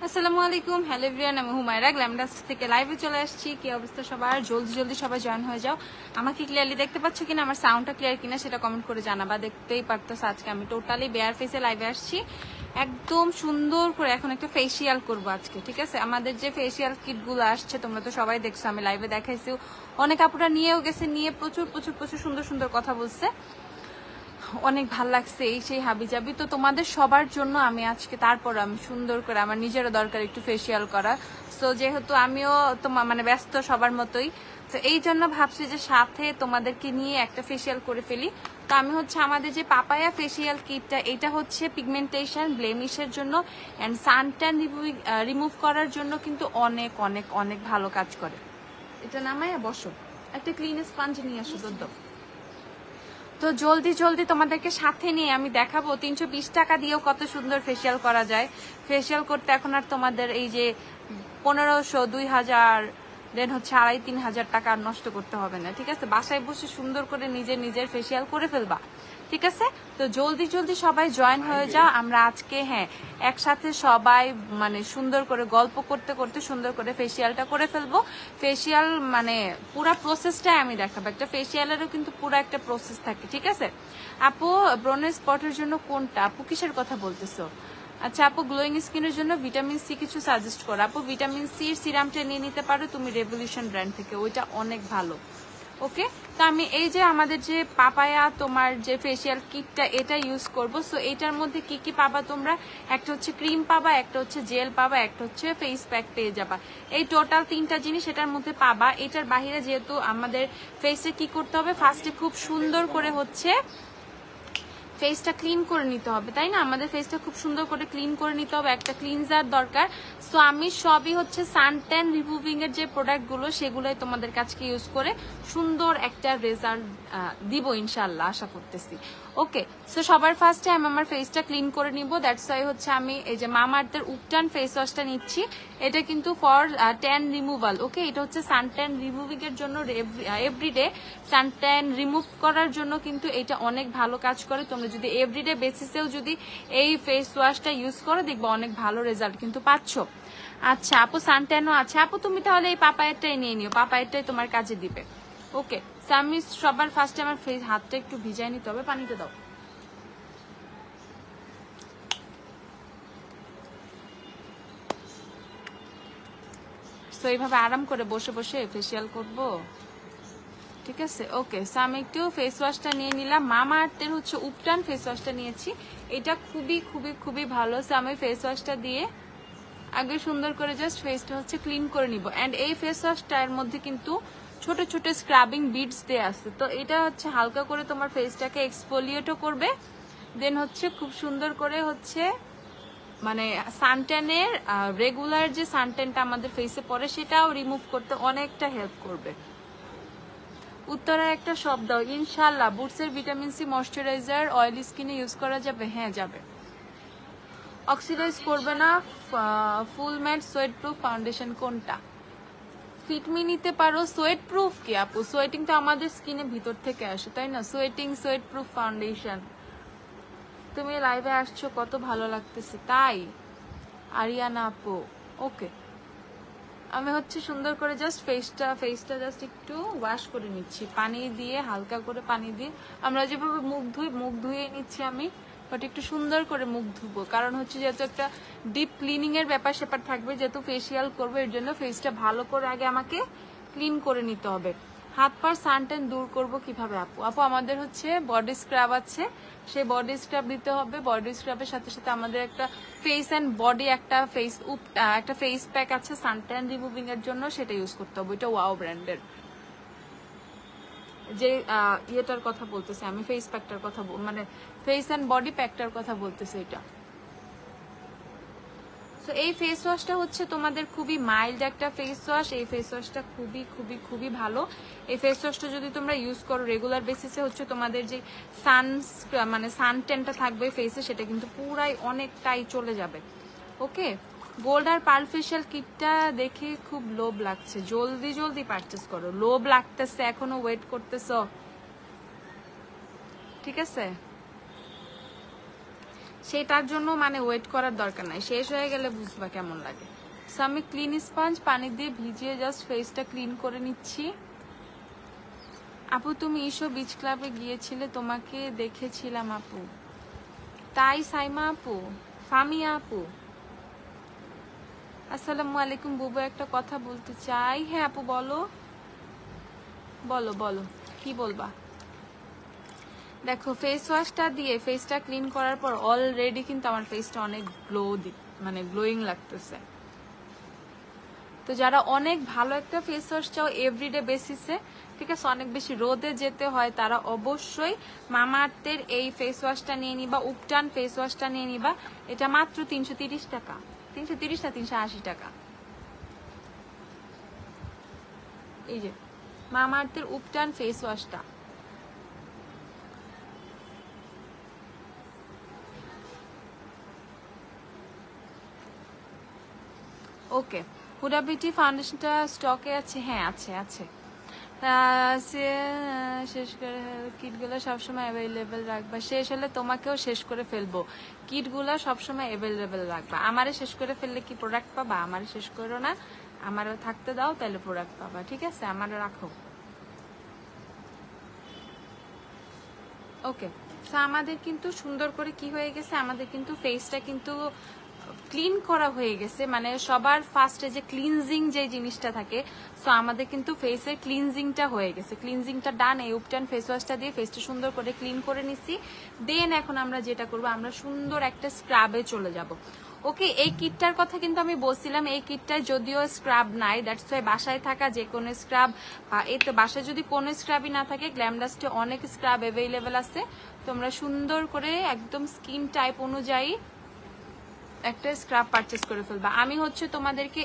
আসসালামু আলাইকুম, hello everyone, আমি হুমায়রা গ্ল্যামডাস থেকে লাইভে চলে আসছি। কি অবস্থা সবার? জলদি জলদি সবাই জয়েন হয়ে যাও। আমাকে ক্লিয়ারলি দেখতে পাচ্ছ কিনা, আমার সাউন্ডটা ক্লিয়ার কিনা সেটা কমেন্ট করে জানাবা। দেখতেই পারতেছ আজকে আমি টোটালি বেয়ার ফেসে লাইভে আসছি, একদম সুন্দর করে। এখন একটা ফেসিয়াল করবো আজকে, ঠিক আছে? আমাদের যে ফেসিয়াল কিটগুলো আসছে তোমরা তো সবাই দেখছো, আমি লাইভে দেখাইছি। অনেক আপুরা নিয়েও গেছে, নিয়ে প্রচুর প্রচুর প্রচুর সুন্দর সুন্দর কথা বলছে, অনেক ভাল লাগছে। এই সেই হাবি যাবি তো তোমাদের সবার জন্য আমি আজকে, তারপর আমি সুন্দর করে, আমার নিজেরও দরকার একটু ফেসিয়াল করা। সো যেহেতু আমিও তোমার মানে ব্যস্ত সবার মতোই, তো এই জন্য ভাবছি যে সাথে তোমাদেরকে নিয়ে একটা ফেসিয়াল করে ফেলি। তো আমি হচ্ছে আমাদের যে পাপায়া ফেসিয়াল কিটটা, এটা হচ্ছে পিগমেন্টেশন ব্লেমিশের জন্য অ্যান্ড সানট্যান রিমুভ করার জন্য কিন্তু অনেক অনেক অনেক ভালো কাজ করে। এটা নামাইয়া বসো, একটা ক্লিন স্পঞ্জ নিয়ে আসো দদ্দ। তো জলদি জলদি তোমাদেরকে সাথে নিয়ে আমি দেখাবো 320 টাকা দিয়েও কত সুন্দর ফেসিয়াল করা যায়। ফেসিয়াল করতে এখন আর তোমাদের এই যে 1500, 2000, দেন হচ্ছে 2500-3000 টাকা আর নষ্ট করতে হবে না, ঠিক আছে? বাসায় বসে সুন্দর করে নিজের ফেসিয়াল করে ফেলবা, ঠিক আছে? তো জলদি জলদি সবাই জয়েন হয়ে যাও। আমরা আজকে একসাথে সবাই মানে সুন্দর করে গল্প করতে করতে সুন্দর করে ফেসিয়ালটা করে ফেলবো। ফেসিয়াল মানে পুরো প্রসেসটাই আমি দেখাবো। একটা ফেসিয়ালেরও কিন্তু পুরো একটা প্রসেস থাকে, ঠিক আছে? আপু ব্রনের স্পটের জন্য কোনটা? আপু কিসের কথা বলতেছো? আচ্ছা আপু, গ্লোয়িং স্কিনের জন্য ভিটামিন সি কিছু সাজেস্ট করো। আপু ভিটামিন সির সিরামটা নিয়ে নিতে পারো তুমি রেভলিউশন ব্র্যান্ড থেকে, ওইটা অনেক ভালো। ওকে, তো আমি এই যে আমাদের যে পাপায়া তোমার যে ফেসিয়াল কিটটা, এটা ইউজ করব। সো এটার মধ্যে কি কি পাবা তোমরা? একটা হচ্ছে ক্রিম পাবা, একটা হচ্ছে জেল পাবা, একটা হচ্ছে ফেস প্যাক পেয়ে যাবা। এই টোটাল 3টা জিনিস এটার মধ্যে পাবা। এটার বাহিরে যেহেতু আমাদের ফেসে কি করতে হবে, ফার্স্টে খুব সুন্দর করে হচ্ছে ফেসটা ক্লিন করে নিতে হবে, তাই না? আমাদের ফেসটা খুব সুন্দর করে ক্লিন করে নিতে হবে, একটা ক্লিনজার দরকার। সো আমি সবই হচ্ছে সানট্যান রিমুভিং এর যে প্রোডাক্টগুলো সেগুলোই তোমাদের কাছে ইউজ করে সুন্দর একটা রেজাল্ট দিব ইনশাল্লাহ, আশা করতেছি। ওকে, সো সবার ফার্স্টে আমি আমার ফেসটা ক্লিন করে নিব। দ্যাটস ওয়াই হচ্ছে আমি এই যে মামাআর্থের উপটান ফেস ওয়াশটা নিচ্ছি। এটা কিন্তু ফর ট্যান রিমুভাল। ওকে, এটা হচ্ছে সানট্যান রিমুভিং এর জন্য, এভরিডে সানট্যান রিমুভ করার জন্য কিন্তু এটা অনেক ভালো কাজ করে। তোমরা যদি এভরিডে বেসিসেও যদি এই ফেস ওয়াশটা ইউজ করো, দেখবো অনেক ভালো রেজাল্ট কিন্তু পাচ্ছ। আচ্ছা আপু, সানট্যানও আছে। আপু তুমি তাহলে এই পাপায়ারটাই নিয়ে নিও, পাপায়ারটাই তোমার কাজে দিবে। ওকে, আমি সবার ফার্স্টে আমার ফেস হাতটা একটু ভিজাই নিতে হবে, পানিতে দাও। তো এইভাবে আরাম করে বসে বসে ফেসিয়াল করব, ঠিক আছে? ওকে, সো আমি একটু ফেস ওয়াশটা নিয়ে নিলাম। মামাআর্থের হচ্ছে উপটান ফেস ওয়াশটা নিয়েছি, এটা খুবই খুবই খুবই ভালো। সো আমি ফেস ওয়াশটা দিয়ে আগে সুন্দর করে জাস্ট ফেসটা হচ্ছে ক্লিন করে নিব। অ্যান্ড এই ফেস ওয়াশটার মধ্যে কিন্তু ছোট ছোট স্ক্রাবিং বিডস দেয়া আছে, তো এটা হচ্ছে হালকা করে তোমার ফেসটাকে এক্সফোলিয়েটও করবে, দেন হচ্ছে খুব সুন্দর করে হচ্ছে মানে সানট্যানের রেগুলার যে সানট্যানটা আমাদের ফেসে পড়ে সেটাও রিমুভ করতে অনেকটা হেল্প করবে। উত্তরা একটা সব দাও ইনশাল্লাহ। বুটসের ভিটামিন সি ময়শ্চারাইজার অয়েলি স্কিনে ইউজ করা যাবে? হ্যাঁ যাবে। অক্সিডাইজ করবে না। ফুল ম্যাট সোয়েট প্রুফ ফাউন্ডেশন কোনটা? ফিটমি নিতে পারো। সোয়েট প্রুফ কি আপু? সোয়েটিং তো আমাদের স্কিনে ভিতর থেকে আসে, তাই না? Sweat proof foundation. তুমি লাইভে আসছো, কত ভালো লাগতেছে। তাই আরিয়ানা আপু, ওকে। আমি হচ্ছে সুন্দর করে জাস্ট ফেসটা জাস্ট একটু ওয়াশ করে নিচ্ছি পানি দিয়ে, হালকা করে পানি দিয়ে। আমরা যেভাবে মুখ ধুয়ে নিচ্ছি আমি, বাট একটু সুন্দর করে মুখ ধুবো, কারণ হচ্ছে যেহেতু একটা ডিপ ক্লিনিং এর ব্যাপার স্যাপার থাকবে, যেহেতু ফেসিয়াল করবো, এর জন্য ফেসটা ভালো করে আগে আমাকে ক্লিন করে নিতে হবে। হাত পার সানট্যান দূর করব কিভাবে আপু? আপু আমাদের হচ্ছে বডি স্ক্রাব আছে, সেই বডি স্ক্রাব দিতে হবে। বডি স্ক্রাবের সাথে সাথে আমাদের একটা ফেস অ্যান্ড বডি একটা ফেস প্যাক আছে সানট্যান রিমুভিং এর জন্য, সেটা ইউজ করতে হবে। এটা ওয়াও ব্র্যান্ডের যে ইয়েটার কথা বলতেছে আমি, ফেস প্যাকটার কথা, মানে ফেস অ্যান্ড বডি প্যাকটার কথা বলতেছে এটা। তো এই ফেস ওয়াশটা হচ্ছে তোমাদের খুবই মাইল্ড একটা ফেস ওয়াশ। এই ফেস ওয়াশটা খুবই খুবই খুবই ভালো। এই ফেস ওয়াশটা যদি তোমরা ইউজ করো রেগুলার বেসিসে, হচ্ছে তোমাদের যে সানট্যানটা থাকবে ফেসে, সেটা কিন্তু পুরাই অনেকটাই চলে যাবে। ওকে, গোল্ড আর পার্ল ফেশিয়াল কিটটা দেখে খুব লোভ লাগছে, জলদি জলদি পারচেস করো। লোভ লাগতেছে, এখনো ওয়েট করতেছ, ঠিক আছে? সেটার জন্য মানে ওয়েট করার দরকার নাই, শেষ হয়ে গেলে বুঝবা কেমন লাগে। সো আমি ক্লিন স্পঞ্জ পানি দিয়ে ভিজিয়ে জাস্ট ফেসটা ক্লিন করে নিচ্ছি। আপু তুমি ইসো বিচ ক্লাবে গিয়েছিলে, তোমাকে দেখেছিলাম আপু। তাই সাইমা আপু, ফামিয়া আপু, আসসালামু আলাইকুম বুবু, একটা কথা বলতে চাই। হ্যাঁ আপু বলো বলো বলো, কি বলবা? দেখো ফেস ওয়াশটা দিয়ে ফেসটা ক্লিন করার পর অলরেডি কিন্তু আমার ফেসটা অনেক মানে গ্লোয়িং লাগতেছে। তো যারা অনেক ভালো একটা ফেস ওয়াশ চাও এভরিডে বেসিসে, ঠিক আছে, অনেক বেশি রোদে যেতে হয়, তারা অবশ্যই মামা আর্থের এই ফেস ওয়াশটা নিয়ে নিবা, উপটান ফেস ওয়াশটা নিয়ে নিবা। এটা মাত্র 330 টাকা, 330 না 380 টাকা। এই যে মামা আর্থের উপটান ফেস ওয়াশটা। ওকে, হুডা বিউটি ফাউন্ডেশনটা স্টকে আছে? হ্যাঁ আছে আছে। শেষ করে কিটগুলো সবসময় অ্যাভেলেবেল রাখবা, শেষ হলে তোমাকেও শেষ করে ফেলবো। কিটগুলো সবসময় অ্যাভেলেবেল রাখবা, আমারে শেষ করে ফেললে কি প্রোডাক্ট পাবা? আমারে শেষ করো না, আমারও থাকতে দাও, তাহলে প্রোডাক্ট পাবা, ঠিক আছে? আমারে রাখো। ওকে, সো আমাদের কিন্তু সুন্দর করে কি হয়ে গেছে, আমাদের কিন্তু ফেসটা কিন্তু ক্লিন করা হয়ে গেছে। মানে সবার ফার্স্টে যে ক্লিনজিং যে জিনিসটা থাকে, সো আমাদের কিন্তু ফেসের ক্লিনজিংটা হয়ে গেছে, ক্লিনজিংটা ডান। এই উপটান ফেস ওয়াশটা দিয়ে ফেসটা সুন্দর করে ক্লিন করে নিচ্ছি। দেন এখন আমরা যেটা করব, আমরা সুন্দর একটা স্ক্রাবে চলে যাব। ওকে, এই কিটটার কথা কিন্তু আমি বলছিলাম, এই কিটটায় যদিও স্ক্রাব নাই, দ্যাটস ওয়াই বাসায় থাকা যে কোনো স্ক্রাব, এই তো বাসায় যদি কোনো স্ক্রাবই না থাকে, গ্ল্যামডাস্টে অনেক স্ক্রাব অ্যাভেলেবেল আছে। তোমরা সুন্দর করে একদম স্কিন টাইপ অনুযায়ী একটা স্ক্রাব পারচেস করে ফেলবা। আমি হচ্ছে তোমাদেরকে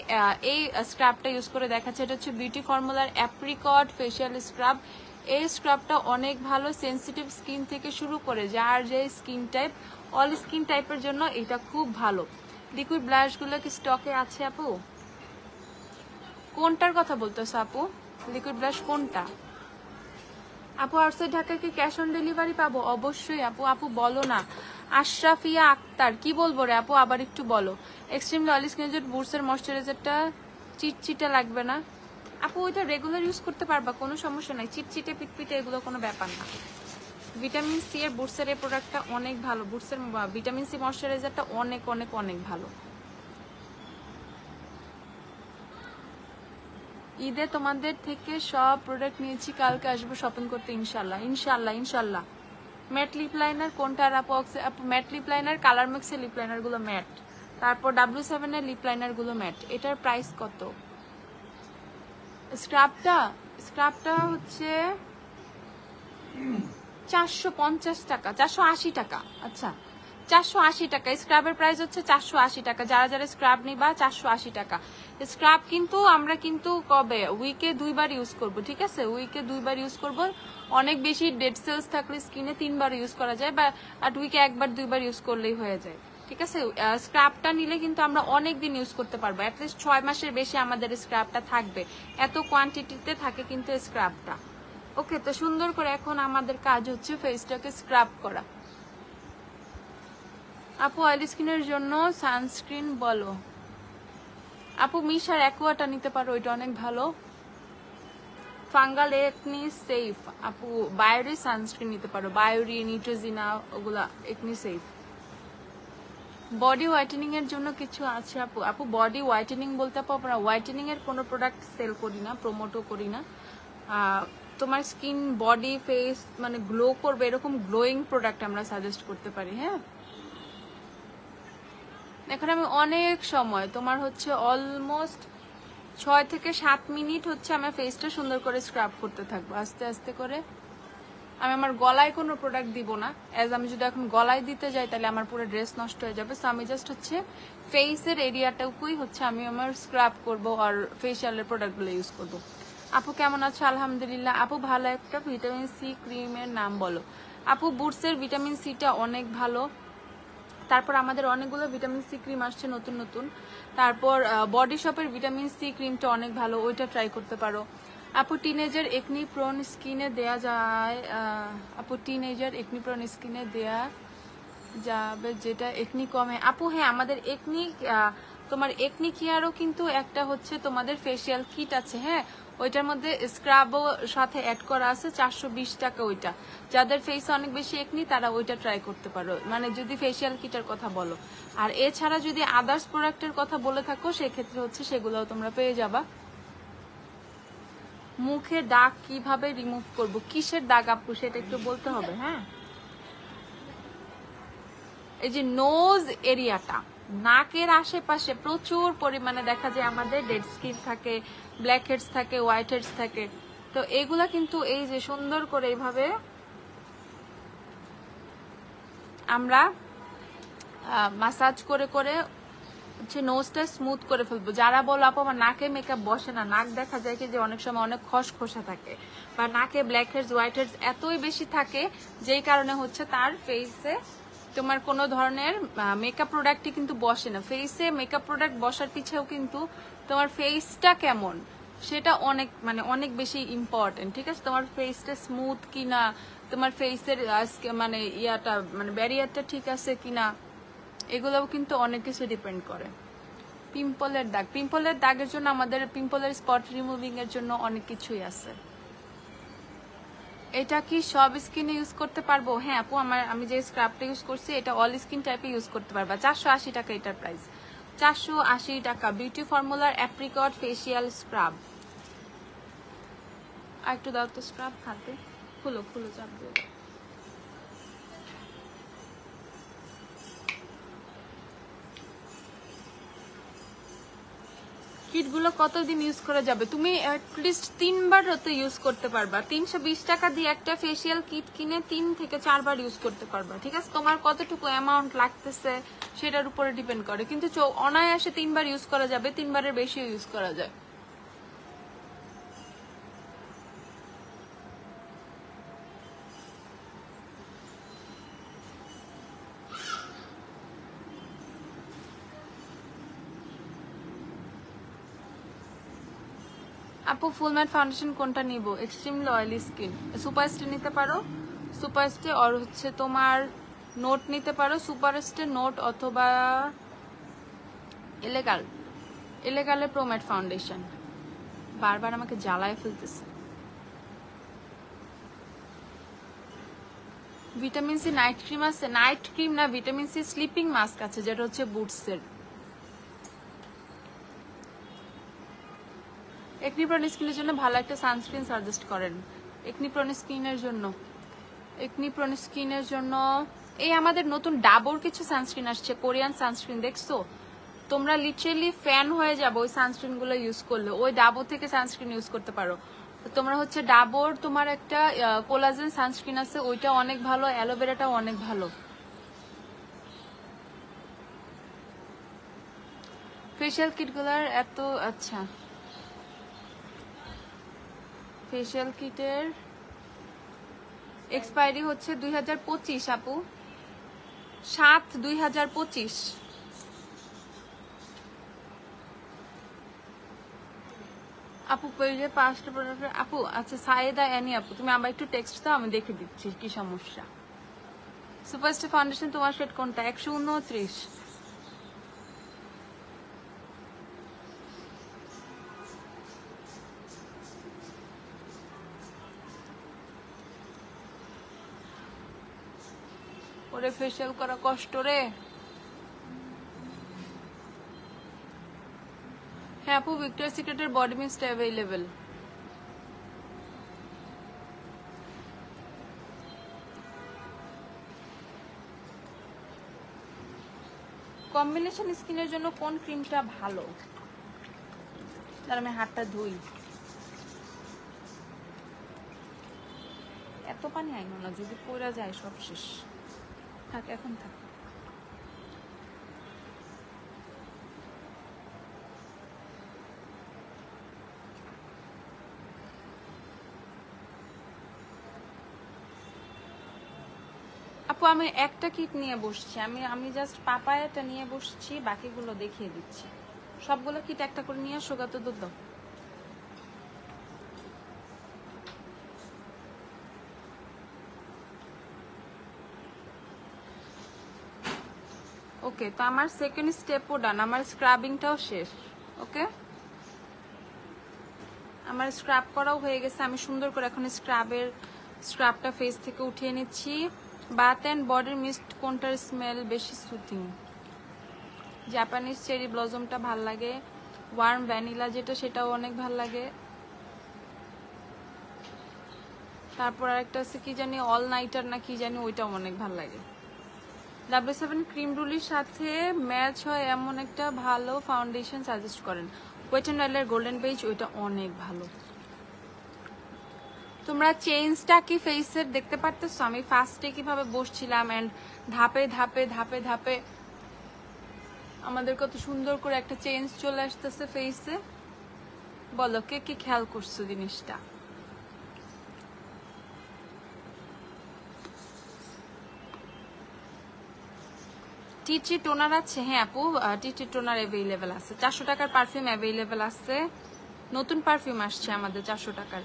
এই স্ক্রাবটা ইউজ করে দেখাচ্ছি। এটা হচ্ছে বিউটি ফর্মুলার অ্যাপ্রিকট ফেশিয়াল স্ক্রাব। এই স্ক্রাবটা অনেক ভালো, সেন্সিটিভ স্কিন থেকে শুরু করে যার যে স্কিন টাইপ, অল স্কিন টাইপের জন্য এটা খুব ভালো। লিকুইড ব্লাশগুলো কি স্টকে আছে আপু? কোনটার কথা বলতেছো আপু? লিকুইড ব্লাশ কোনটা আপু? আউটসাইড ঢাকা কি ক্যাশ অন ডেলিভারি পাবো? অবশ্যই আপু। আপু বলো না। আশরাফিয়া আক্তার, কি বলবো রে আপু, আবার একটু বলো। এক্সট্রিম অয়েলি স্কিনের বুটসের ময়শ্চারাইজারটা চিটচিটে লাগবে না আপু? ওইটা রেগুলার ইউজ করতে পারবা, কোনো সমস্যা নাই। চিটচিটে পিটপিটে এগুলো কোনো ব্যাপার না। ভিটামিন সি এর বুটসের এই প্রোডাক্টটা অনেক ভালো, বুটসের ভিটামিন সি ময়শ্চারাইজারটা অনেক অনেক অনেক ভালো। ঈদে তোমাদের থেকে সব প্রোডাক্ট নিয়েছি, কালকে আসবো শপিং করতে ইনশাল্লাহ। ইনশাল্লাহ ইনশাল্লাহ। ম্যাট লিপ লাইনার কোনটা আপু? ম্যাট লিপ লাইনার, কালার মিক্সের লিপ লাইনার গুলো ম্যাট, তারপর W7 এর লিপ লাইনার গুলো ম্যাট। এটার প্রাইস কত? স্ক্রাবটা হচ্ছে 450 টাকা, 480 টাকা। আচ্ছা 480 টাকা স্ক্রাবের প্রাইস হচ্ছে 480 টাকা। যারা যারা স্ক্রাব নিবা 480 টাকা। স্ক্রাব কিন্তু আমরা কিন্তু কবে উইকে 2বার ইউজ করব, ঠিক আছে? উইকে 2বার ইউজ করব। অনেক বেশি ডেড সেলস থাকলে স্কিনে 3বার ইউজ করা যায়, বা আর উইকে 1বার 2বার ইউজ করলেই হয়ে যায়, ঠিক আছে? স্ক্রাবটা নিলে কিন্তু আমরা অনেক দিন ইউজ করতে পারবো, অ্যাটলিস্ট 6 মাসের বেশি আমাদের স্ক্রাবটা থাকবে, এত কোয়ান্টিটিতে থাকে কিন্তু স্ক্রাবটা। ওকে, তো সুন্দর করে এখন আমাদের কাজ হচ্ছে ফেসটাকে স্ক্রাব করা। আপু অয়েলি স্কিনের জন্য সানস্ক্রিন বলো। আপু মিশার অ্যাকোয়াটা নিতে পারো, ওইটা অনেক ভালো। ফাঙ্গাল একনি সেফ আপু, বায়োরি সানস্ক্রিন নিতে পারো, বায়োরি, নিউট্রিজিনা, ওগুলা একনি সেফ। বডি হোয়াইটেনিং এর জন্য কিছু আছে আপু? আপু বডি হোয়াইটেনিং বলতে আপু আমরা হোয়াইটেনিং এর কোনো প্রোডাক্ট সেল করি না, প্রমোটও করি না। তোমার স্কিন বডি ফেস মানে গ্লো করবে এরকম গ্লোয়িং প্রোডাক্ট আমরা সাজেস্ট করতে পারি। হ্যাঁ, এখন আমি অনেক সময় তোমার হচ্ছে অলমোস্ট 6 থেকে 7 মিনিট হচ্ছে আমার ফেসটা সুন্দর করে স্ক্রাব করতে থাকবো আস্তে আস্তে করে। আমি আমার গলায় কোনো প্রোডাক্ট দিব না, অ্যাজ আমি যদি এখন গলায় দিতে যাই তাহলে আমার পুরো ড্রেস নষ্ট হয়ে যাবে। সো আমি জাস্ট হচ্ছে ফেসের এরিয়াটাকুই হচ্ছে আমি আমার স্ক্রাব করবো আর ফেশিয়ালের প্রোডাক্টগুলো ইউজ করবো। আপু কেমন আছো? আলহামদুলিল্লাহ। আপু ভালো একটা ভিটামিন সি ক্রিমের নাম বলো। আপু বুটসের ভিটামিন সিটা অনেক ভালো, তারপর আমাদের অনেকগুলো ভিটামিন সি ক্রিম আসছে নতুন নতুন। তারপর বডি শপের ভিটামিন সি ক্রিমটা অনেক ভালো, ওইটা ট্রাই করতে পারো। আপু টিনেজার একনি প্রোন স্কিনে দেয়া যায়? আপু টিনেজার একনি প্রোন স্কিনে দেয়া যাবে যেটা একনি কমে আপু। হ্যাঁ, আমাদের একনি তোমার একনি কেয়ারও কিন্তু একটা হচ্ছে তোমাদের ফেসিয়াল কিট আছে। হ্যাঁ, ওইটার মধ্যে স্ক্রাবও সাথে অ্যাড করা আছে, 420 টাকা ওইটা। যাদের ফেস অনেক বেশি একনি তারা ওইটা ট্রাই করতে পারো, মানে যদি ফেসিয়াল কিটের কথা বলো। আর এছাড়া যদি আদার্স প্রোডাক্টের কথা বলে থাকো সেক্ষেত্রে হচ্ছে সেগুলোও তোমরা পেয়ে যাবা। মুখে দাগ কিভাবে রিমুভ করব? কিসের দাগ আপু সেটা একটু বলতে হবে। হ্যাঁ, এই যে নোজ এরিয়াটা, নাকের আশেপাশে প্রচুর পরিমাণে দেখা যায় আমাদের ডেড স্কিন থাকে, ব্ল্যাক হেডস থাকে, হোয়াইট হেডস থাকে। তো এগুলা কিন্তু এই যে সুন্দর করে এইভাবে আমরা মাসাজ করে করে হচ্ছে নোজটা স্মুথ করে ফেলবো। যারা বলো আপু আমার নাকে মেকআপ বসে না, নাক দেখা যায় কি যে অনেক সময় অনেক খসখসা থাকে বা নাকে ব্ল্যাক হেডস হোয়াইট হেডস এতই বেশি থাকে যেই কারণে হচ্ছে তার ফেসে তোমার কোনো ধরনের মেকআপ প্রোডাক্টই কিন্তু বসে না। ফেসে মেকআপ প্রোডাক্ট বসার পিছেও কিন্তু তোমার ফেসটা কেমন সেটা অনেক মানে অনেক বেশি ইম্পর্টেন্ট। ঠিক আছে, তোমার ফেসটা স্মুথ কিনা, তোমার ফেসের মানে ইয়াটা মানে ব্যারিয়ারটা ঠিক আছে কিনা, এগুলোও কিন্তু অনেক কিছু ডিপেন্ড করে। পিম্পলের দাগ, পিম্পলের দাগের জন্য আমাদের পিম্পলের স্পট রিমুভিং এর জন্য অনেক কিছুই আছে। এটা কি সব স্কিনে ইউজ করতে পারবো? হ্যাঁ আপু, আমি যে স্ক্রাবটা ইউজ করছি এটা অল স্কিন টাইপে ইউজ করতে পারবা। 480 টাকা এটার প্রাইস, 480 টাকা। বিউটি ফর্মুলার অ্যাপ্রিকট ফেসিয়াল স্ক্রাব। আর একটু দাও তো স্ক্রাব হাতে, খুলো খুলো চাপ দিয়ে। কিটগুলো কতদিন ইউজ করা যাবে? তুমি অ্যাটলিস্ট 3 বার তো ইউজ করতে পারবা। 320 টাকা দিয়ে একটা ফেসিয়াল কিট কিনে 3 থেকে 4 বার ইউজ করতে পারবা। ঠিক আছে, তোমার কতটুকু অ্যামাউন্ট লাগতেছে সেটার উপরে ডিপেন্ড করে, কিন্তু অনায়াসে 3 বার ইউজ করা যাবে, 3 বারের বেশিও ইউজ করা যায়। আপু ফুল ম্যাট ফাউন্ডেশন কোনটা নিব? এক্সট্রিমলি অয়েলি স্কিন, সুপারস্টে নিতে পারো, সুপারস্টে আর হচ্ছে তোমার নোট নিতে পারো, সুপারস্টে নোট অথবা এলেগাল, এলেগালের প্রো ম্যাট ফাউন্ডেশন। বারবার আমাকে জ্বালায় ফেলতেছে। ভিটামিন সি নাইট ক্রিম আছে, নাইট ক্রিম না, ভিটামিন সি স্লিপিং মাস্ক আছে যেটা হচ্ছে বুটসের। একনি প্রোন স্কিনের জন্য ভালো একটা সানস্ক্রিন সাজেস্ট করেন। একনি প্রোন স্কিনের জন্য, একনি প্রোন স্কিনের জন্য এই আমাদের নতুন ডাবর কিছু সানস্ক্রিন আসছে, কোরিয়ান সানস্ক্রিন, দেখছো? তোমরা লিটারেলি ফ্যান হয়ে যাবে ওই সানস্ক্রিন গুলো ইউজ করলে। ওই ডাবর থেকে সানস্ক্রিন ইউজ করতে পারো তোমরা। হচ্ছে ডাবর তোমার একটা কোলাজেন সানস্ক্রিন আছে, ওইটা অনেক ভালো, অ্যালোভেরাটাও অনেক ভালো। ফেশিয়াল কিটগুলোর এত আচ্ছা, ফেশিয়াল কিটের এক্সপায়ারি হচ্ছে 2025 আপু, 7/2025। আপু পেজে 5টা প্রোডাক্ট আপু। আচ্ছা সায়েদা অ্যানি আপু, তুমি আমার একটু টেক্সট দাও, আমি দেখে দিচ্ছি কি সমস্যা। সুপারস্টার ফাউন্ডেশন তোমার শেড কোনটা? 129। ওরে ফেশিয়াল করা কষ্ট রে। হ্যাঁ আপু, ভিক্টোরিয়াস সিক্রেটের বডি মিস্ট অ্যাভেলেবেল। কম্বিনেশন স্কিনের জন্য কোন ক্রিমটা ভালো? তার আমি হাতটা ধুই। এত পানি আইনো না, যদি পড়া যায় সব শেষ। থাক এখন থাক। আপু আমি একটা কিট নিয়ে বসছি, আমি জাস্ট পাপায়াটা নিয়ে বসছি, বাকিগুলো দেখিয়ে দিচ্ছি। সবগুলো কিট একটা করে নিয়ে আসো, কত দুধ দাও। ওকে, তো আমার সেকেন্ড স্টেপও ডান, আমার স্ক্রাবিংটাও শেষ। ওকে, আমার স্ক্রাব করাও হয়ে গেছে। আমি সুন্দর করে এখন স্ক্রাবটা ফেস থেকে উঠিয়ে নিচ্ছি। বাথ অ্যান্ড বডির মিস্ট কোনটার স্মেল বেশি সুথিং? জাপানিজ চেরি ব্লজমটা ভাল লাগে, ওয়ার্ম ভ্যানিলা যেটা সেটাও অনেক ভাল লাগে, তারপর আরেকটা আছে কি জানি অল নাইটার না কি জানি, ওইটাও অনেক ভাল লাগে। W7 ক্রিম রুলির সাথে ম্যাচ হয় এমন একটা ভালো ফাউন্ডেশন সাজেস্ট করেন। ওয়েট অ্যান্ড ওয়াইল্ডের গোল্ডেন বেজ, ওইটা অনেক ভালো। তোমরা চেঞ্জটা কি ফেসের দেখতে পারতেছো? আমি ফার্স্টে কিভাবে বসছিলাম এন্ড ধাপে ধাপে ধাপে ধাপে আমাদের কত সুন্দর করে একটা চেঞ্জ চলে আসতেছে ফেসে। বলো কে কি খেয়াল করছো জিনিসটা? টি টোনার আছে? হ্যাঁ আপু, টি টোনার অ্যাভেলেবেল আছে। 400 টাকার পারফিউম অ্যাভেলেবেল আছে, নতুন পারফিউম আসছে আমাদের 400 টাকার।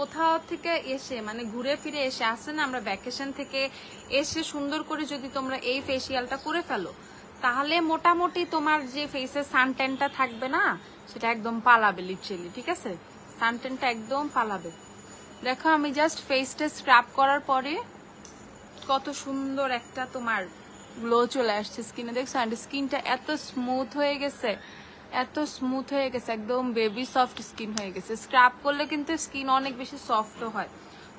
কোথাও থেকে এসে মানে ঘুরে ফিরে এসে আসে না, আমরা ভ্যাকেশন থেকে এসে সুন্দর করে যদি তোমরা এই ফেসিয়ালটা করে ফেলো, তাহলে মোটামুটি তোমার যে ফেসের সানটেনটা থাকবে না সেটা একদম পালাবে লিটারেলি। ঠিক আছে, সানটেনটা একদম পালাবে। দেখো আমি জাস্ট ফেসটা স্ক্রাব করার পরে কত সুন্দর একটা তোমার গ্লো চলে আসছে স্কিনে, দেখছো? অ্যান্ড স্কিনটা এত স্মুথ হয়ে গেছে, এত স্মুথ হয়ে গেছে, একদম বেবি সফট স্কিন হয়ে গেছে। স্ক্রাব করলে কিন্তু স্কিন অনেক বেশি সফট হয়,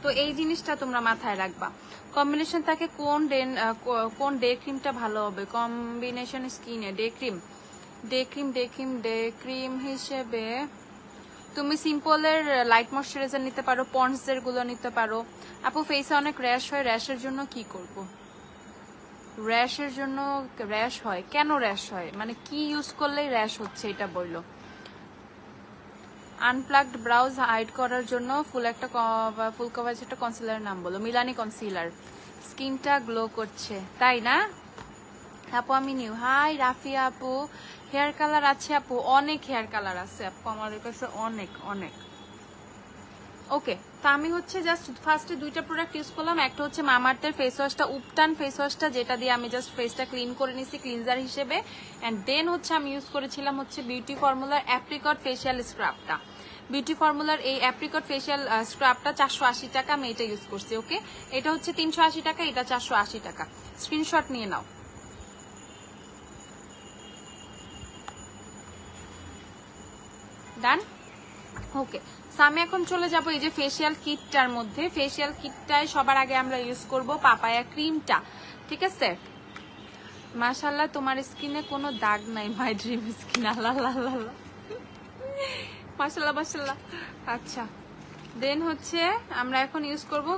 তো এই জিনিসটা তোমরা মাথায় রাখবা। কম্বিনেশন থাকে কোন ডে ক্রিমটা ভালো হবে? কম্বিনেশন স্কিনে ডে ক্রিম হিসেবে তুমি সিম্পলের লাইট ময়শ্চারাইজার নিতে পারো, পন্ডস এর গুলো নিতে পারো। আপু ফেসে অনেক র্যাশ হয়, র্যাশের জন্য কি করব? র্যাশের জন্য র্যাশ হয় কেন? র্যাশ হয় মানে কি ইউজ করলেই র্যাশ হচ্ছে এটা বললো। আনপ্লাগড ব্রাউজ হাইড করার জন্য ফুল কভারেজ একটা কনসিলারের নাম বলো। মিলানি কনসিলার, স্কিনটা গ্লো করছে তাই না? আপু আমি নিউ। হাই রাফিয়া আপু, হেয়ার কালার আছে আপু? অনেক হেয়ার কালার আছে আপু আমাদের কাছে, অনেক অনেক। ওকে, তো আমি হচ্ছে জাস্ট ফার্স্টে দুইটা প্রোডাক্ট ইউজ করলাম। একটা হচ্ছে মামাআর্থের ফেস ওয়াশটা, উপটান ফেস ওয়াশটা, যেটা দিয়ে আমি জাস্ট ফেসটা ক্লিন করে নিছি ক্লিনজার হিসেবে। অ্যান্ড দেন হচ্ছে আমি ইউজ করেছিলাম হচ্ছে বিউটি ফর্মুলার অ্যাপ্রিকট ফেশিয়াল স্ক্রাবটা। বিউটি ফর্মুলার এই অ্যাপ্রিকট ফেশিয়াল স্ক্রাবটা 480 টাকা, আমি এটা ইউজ করছি। ওকে, এটা হচ্ছে 380 টাকা, এটা 480 টাকা। স্ক্রিনশট নিয়ে নাও। ডান। ওকে, আমি এখন চলে যাব এই যে ফেসিয়াল কিটটার মধ্যে। ফেসিয়াল কিটটায় সবার আগে আমরা ইউজ করব পাপায়া ক্রিমটা। ঠিক আছে, মাশাআল্লাহ তোমার স্কিনে কোনো দাগ নাই, মাই ড্রিম স্কিন। আল্লাহ আল্লাহ, মাশাআল্লাহ মাশাআল্লাহ। আচ্ছা, দেন হচ্ছে আমরা এখন ইউজ করব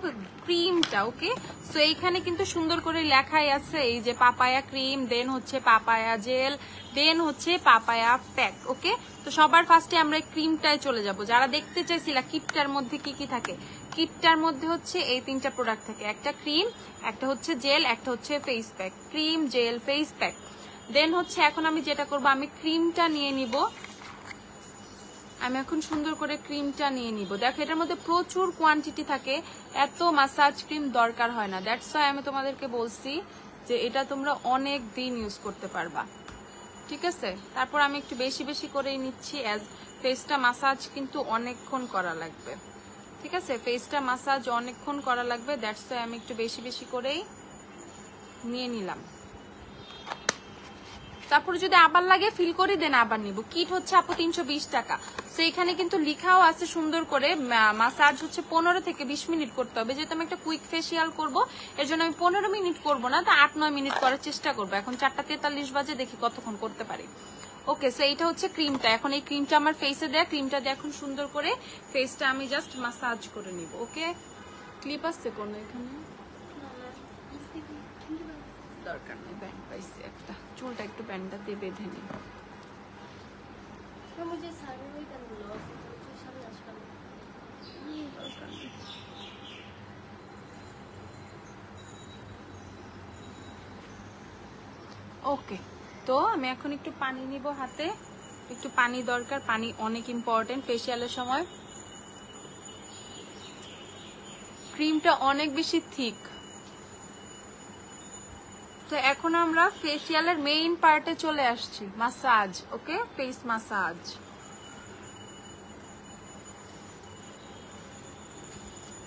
ক্রিমটা। ওকে, সো এইখানে কিন্তু সুন্দর করে লেখাই আছে এই যে পাপায়া ক্রিম, দেন হচ্ছে পাপায়া জেল, দেন হচ্ছে পাপায়া প্যাক। ওকে, তো সবার ফার্স্টে আমরা ক্রিমটায় চলে যাব। যারা দেখতে চাইছিলা কিটটার মধ্যে কি কি থাকে, কিটটার মধ্যে হচ্ছে এই তিনটা প্রোডাক্ট থাকে, একটা ক্রিম, একটা হচ্ছে জেল, একটা হচ্ছে face pack. Cream, gel, face pack. Then হচ্ছে এখন আমি যেটা করব, আমি ক্রিমটা নিয়ে নিব। আমি এখন সুন্দর করে ক্রিমটা নিয়ে নিব। দেখো এটার মধ্যে প্রচুর কোয়ান্টিটি থাকে, এত মাসাজ ক্রিম দরকার হয় না। দ্যাটস ওয়াই আমি তোমাদেরকে বলছি যে এটা তোমরা অনেক দিন ইউজ করতে পারবা। ঠিক আছে, তারপর আমি একটু বেশি বেশি করেই নিচ্ছি, অ্যাজ ফেসটা মাসাজ কিন্তু অনেকক্ষণ করা লাগবে। ঠিক আছে, ফেসটা মাসাজ অনেকক্ষণ করা লাগবে, দ্যাটস ওয়াই আমি একটু বেশি বেশি করেই নিয়ে নিলাম। তারপরে যদি আবার লাগে ফিল করি দেন আবার নিব। কিট হচ্ছে আপু 320 টাকা। তো এখানে কিন্তু লিখাও আছে সুন্দর করে, মাসাজ হচ্ছে 15 থেকে 20 মিনিট করতে হবে। যেহেতু আমি একটা কুইক ফেসিয়াল করব, এর জন্য আমি 15 মিনিট করব না, তো 8-9 মিনিট করার চেষ্টা করবো। এখন 4:43 বাজে, দেখি কতক্ষণ করতে পারি। ওকে, সো এইটা হচ্ছে ক্রিমটা। এখন এই ক্রিমটা আমার ফেসে দেয়া, ক্রিমটা দিয়ে এখন সুন্দর করে ফেসটা আমি জাস্ট মাসাজ করে নিব। ওকে, ক্লিপ আসছে কোনো এখানে? দরকার নেই, ব্যান্ড পাইছি একটা, চুলটা একটু ব্যান্ডটা দিয়ে বেঁধে নিই। ওকে, তো আমি এখন একটু পানি নিব হাতে, একটু পানি দরকার, পানি অনেক ইম্পর্টেন্ট ফেসিয়ালের সময়। ক্রিমটা অনেক বেশি থিক। তো এখন আমরা ফেসিয়ালের মেইন পার্টে চলে আসছি, মাসাজ। ওকে, ফেস মাসাজ।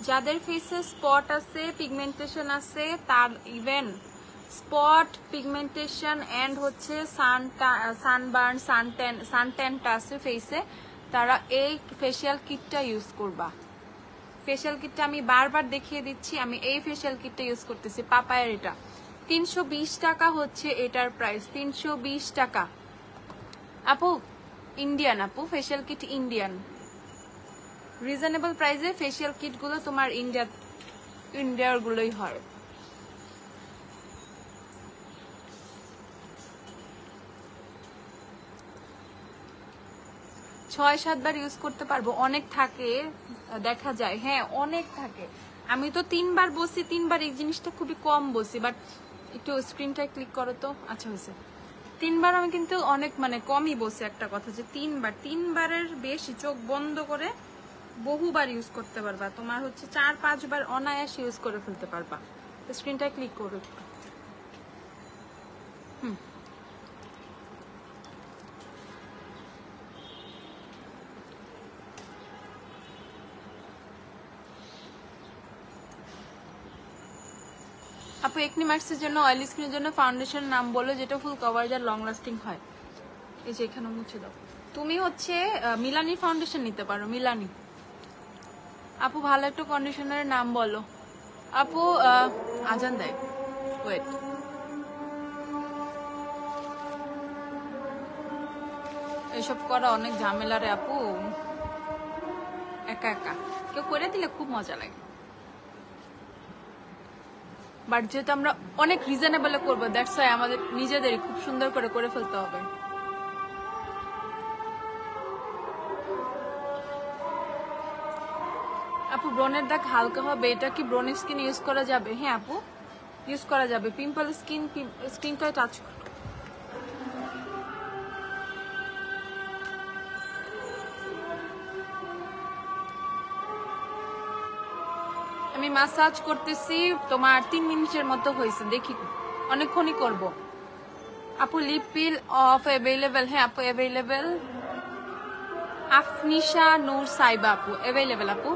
যাদের ফেসে স্পট আছে, পিগমেন্টেশন আছে, তার ইভেন স্পট, পিগমেন্টেশন এন্ড হচ্ছে সানবার্ন, সানট্যানটা আছে ফেসে, তারা এই ফেসিয়াল কিটটা ইউজ করবা। ফেসিয়াল কিটটা আমি বারবার দেখিয়ে দিচ্ছি, আমি এই ফেসিয়াল কিটটা ইউজ করতেছি, পাপায়ার। এটা 320 টাকা হচ্ছে এটার প্রাইস, 320 টাকা। আপু ইন্ডিয়ান, আপু ফেসিয়াল কিট ইন্ডিয়ান। রিজনেবল প্রাইসে ফেসিয়াল কিট গুলো তোমার ইন্ডিয়ার গুলোই হয়। ছয় 7 বার ইউজ করতে পারবো, অনেক থাকে দেখা যায়। হ্যাঁ অনেক থাকে। আমি তো 3 বার বসি, 3 বার এই জিনিসটা খুবই কম বসি, বাট একটু স্ক্রিনটা ক্লিক করো তো। আচ্ছা হয়েছে, 3 বার আমি কিন্তু অনেক মানে কমই বসে। একটা কথা যে 3 বারের বেশি চোখ বন্ধ করে বহুবার ইউজ করতে পারবা। তোমার হচ্ছে 4-5 বার অনায়াসে ইউজ করে ফেলতে পারবা। স্ক্রিনটা ক্লিক করো একটু। আপু একনি ম্যাক্সের জন্য, অয়েলি স্কিনের জন্য ফাউন্ডেশন নাম বলো যেটা ফুল কভারেজ আর লং লাস্টিং হয়। এই যে এখানে মুছে দাও। তুমি হচ্ছে মিলানি ফাউন্ডেশন নিতে পারো, মিলানি। আপু ভালো একটা কন্ডিশনারের নাম বলো। আপু আজান দেয়, ওয়েট। এসব করা অনেক ঝামেলা রে আপু, একা একা। কেউ করে দিলে খুব মজা লাগে, বাট যেহেতু আমরা অনেক রিজনেবলে করবো, দ্যাটস ওয়াই আমাদের নিজেদেরই খুব সুন্দর করে ফেলতে হবে। আপু ব্রনের দাগ হালকা হবে, এটা কি ব্রনের স্কিন ইউজ করা যাবে? হ্যাঁ আপু ইউজ করা যাবে। পিম্পল স্কিনটা টাচ। আমি ম্যাসাজ করতেছি, তোমার 3 মিনিটের মতো হয়েছে, দেখি অনেকক্ষণই করব। আপু লিপ পিল অফ অ্যাভেলেবেল? হ্যাঁ আপু অ্যাভেলেবেল। আফনিশা নূর সাইবা আপু অ্যাভেলেবেল আপু।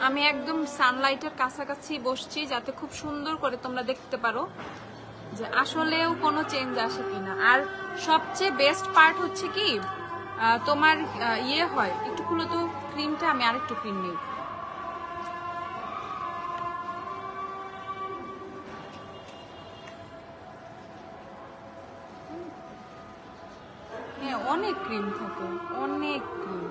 আমি একদম সানলাইটের কাছাকাছি বসছি যাতে খুব সুন্দর করে তোমরা দেখতে পারো যে আসলেও কোনো চেঞ্জ আসে কিনা। আর সবচেয়ে বেস্ট পার্ট হচ্ছে কি তোমার ইয়ে হয়, একটু খুলো তো ক্রিমটা, আমি আরেকটু ক্রিম নিই। হ্যাঁ অনেক ক্রিম থাকে, অনেক ক্রিম।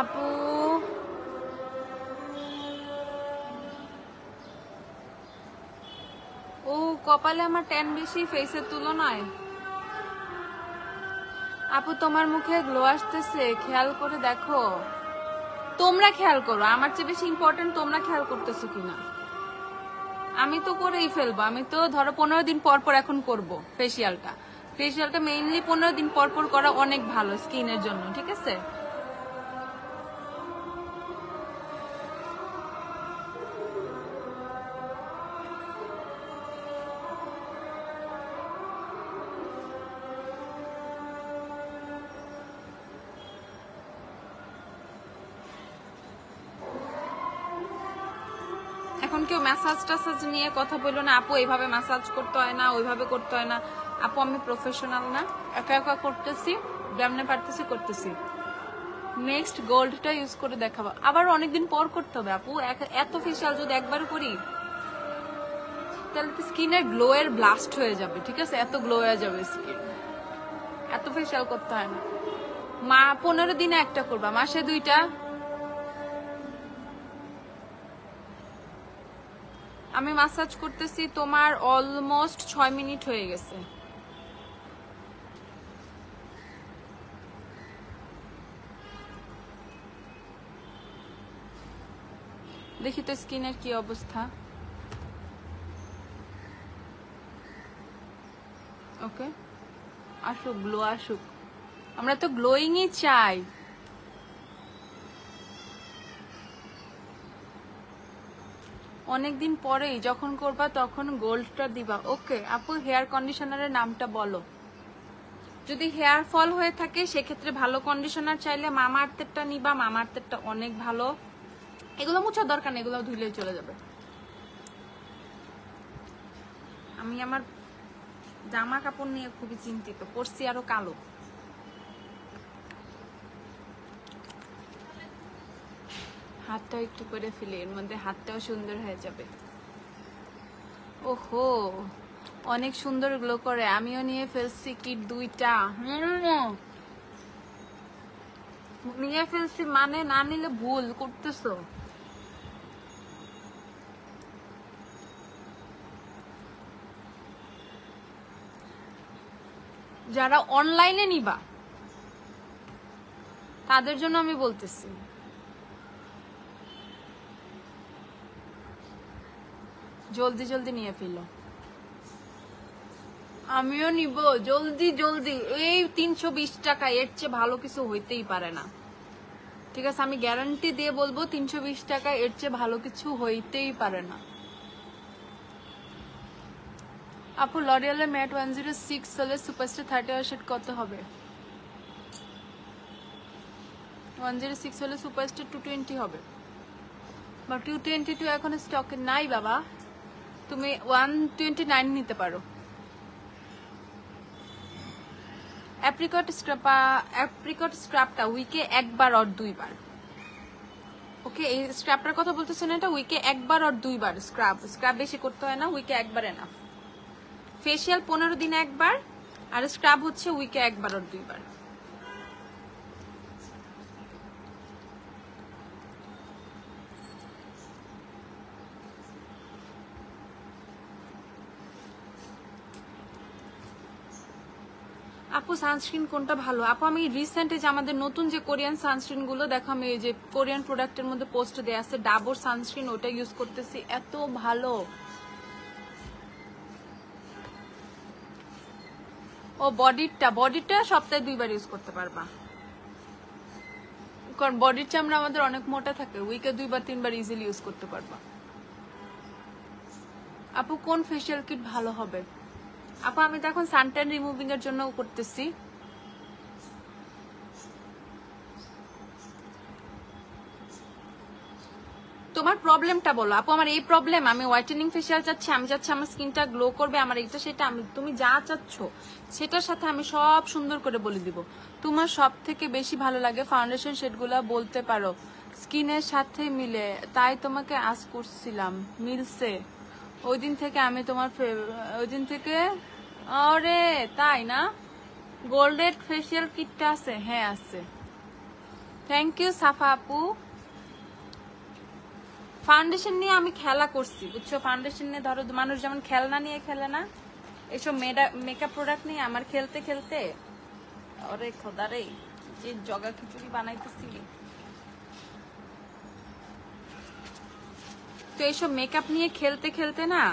আপু ও কপালে আমার ট্যান বেশি ফেসের তুলনায়। আপু তোমার মুখে গ্লো আসতেছে, খেয়াল করে দেখো। তোমরা খেয়াল করো, আমার চেয়ে বেশি ইম্পর্টেন্ট তোমরা খেয়াল করতেছো কিনা। আমি তো করেই ফেলবো, আমি তো ধরো 15 দিন পর এখন করব ফেসিয়ালটা মেইনলি 15 দিন পর করা অনেক ভালো স্কিনের জন্য, ঠিক আছে। এখন কেউ ম্যাসাজ টাসাজ নিয়ে কথা বললো না আপু, এইভাবে ম্যাসাজ করতে হয় না, ওইভাবে করতে হয় না। আপু আমি প্রফেশনাল না, একা একা করতেছি, যেমনে পারতেছি করতেছি। নেক্সট গোল্ডটা ইউজ করে দেখাবো, আবার অনেকদিন পর করতে হবে আপু। এত ফেশিয়াল যদি একবার করি তাহলে তো স্কিনের গ্লো এর ব্লাস্ট হয়ে যাবে, ঠিক আছে? এত গ্লো হয়ে যাবে স্কিন, এত ফেশিয়াল করতে হয় না। 15 দিনে একটা করবা, মাসে 2টা। আমি ম্যাসাজ করতেছি তোমার অলমোস্ট 6 মিনিট হয়ে গেছে। দেখি তো স্কিনের কি অবস্থা। ওকে, আসুক, গ্লো আসুক, আমরা তো গ্লোয়িংই চাই। অনেকদিন পরেই যখন করবা তখন গোল্ডটা দিবা। ওকে আপু, হেয়ার কন্ডিশনারের নামটা বলো। যদি হেয়ার ফল হয়ে থাকে সেক্ষেত্রে ভালো কন্ডিশনার চাইলে মামা আর্থেরটা নিবা, মামা আর্থেরটা অনেক ভালো। এগুলো মুছার দরকার নেই, এগুলো ধুইলেই চলে যাবে। আমি আমার জামা কাপড় নিয়ে খুবই চিন্তিত, পরছি আরো কালো। হাতটাও একটু করে ফেলি, এর মধ্যে হাতটাও সুন্দর হয়ে যাবে। ওহো, অনেক সুন্দর গ্লো করে। আমিও নিয়ে ফেলছি কিট 2টা। নিয়ে ফেলছি মানে না নিলে ভুল করতেছো। যারা অনলাইনে নিবা তাদের জন্য আমি বলতেছি, জলদি জলদি নিয়ে ফেলো। আমিও নিব জলদি জলদি। এই 320 টাকা, এর চেয়ে ভালো কিছু হইতেই পারে না, ঠিক আছে? আমি গ্যারান্টি দিয়ে বলবো 320 টাকা, এর চেয়ে ভালো কিছু হইতেই পারে না। আপু লরিয়ালের ম্যাট 106 হলে সুপারস্টার 30 আওয়ার শেড কত হবে? 106 হলে সুপারস্টার 220 হবে, বা 222 এখন স্টকে নাই বাবা। তুমি 129 নিতে পারো। অ্যাপ্রিকট স্ক্রাবটা উইকে 1 বার আর 2 বার। ওকে, এই স্ক্রাবটার কথা বলতেছেন, এটা উইকে 1 বার আর 2 বার। স্ক্রাব বেশি করতে হয় না, উইকে 1 বার এনাফ। ফেশিয়াল 15 দিনে 1 বার, আর স্ক্রাব হচ্ছে উইকে 1 বার আর 2 বার। আপু সানস্ক্রিন কোনটা ভালো? আপু আমি রিসেন্ট যে আমাদের নতুন যে কোরিয়ান সানস্ক্রিন গুলো দেখো, আমি এই যে কোরিয়ান প্রোডাক্টের মধ্যে পোস্ট দেয়া আছে, ডাবর সানস্ক্রিন, ওটা ইউজ করতেছি, এত ভালো। ও বডিটা সপ্তাহে 2 বার ইউজ করতে পারবা, কারণ বডির চামড়া আমাদের অনেক মোটা থাকে, উইকে 2 বার 3 বার ইজিলি ইউজ করতে পারবা। আপু কোন ফেশিয়াল কিট ভালো হবে? আপু আমি তো এখন সানট্যান রিমুভিং এর জন্য করতেছি। তোমার প্রবলেমটা বলো আপু। আমার এই প্রবলেম, আমি হোয়াইটেনিং ফেশিয়াল চাচ্ছি, আমি চাচ্ছি আমার স্কিনটা গ্লো করবে, আমার এটা সেটা, আমি তুমি যা চাচ্ছ সেটার সাথে আমি সব সুন্দর করে বলে দিব। তোমার সব থেকে বেশি ভালো লাগে ফাউন্ডেশন শেডগুলো বলতে পারো স্কিনের সাথে মিলে, তাই তোমাকে আজ করছিলাম, মিলছে। ওই দিন থেকে আমি তোমার ওই দিন থেকে, আরে তাই না? গোল্ডের ফেশিয়াল কিটটা আছে? হ্যাঁ আছে। থ্যাংক ইউ সাফা আপু। ফাউন্ডেশন নিয়ে আমি খেলা করছি, বুঝছো? ফাউন্ডেশন নিয়ে ধরো মানুষ যেমন খেলনা নিয়ে খেলে না, এসব মেকআপ প্রোডাক্ট নিয়ে আমার খেলতে খেলতে, আরে খোদা রে, যে জগা খিচুড়ি বানাইতেছি। তো এইসব মেকআপ নিয়ে খেলতে খেলতে না,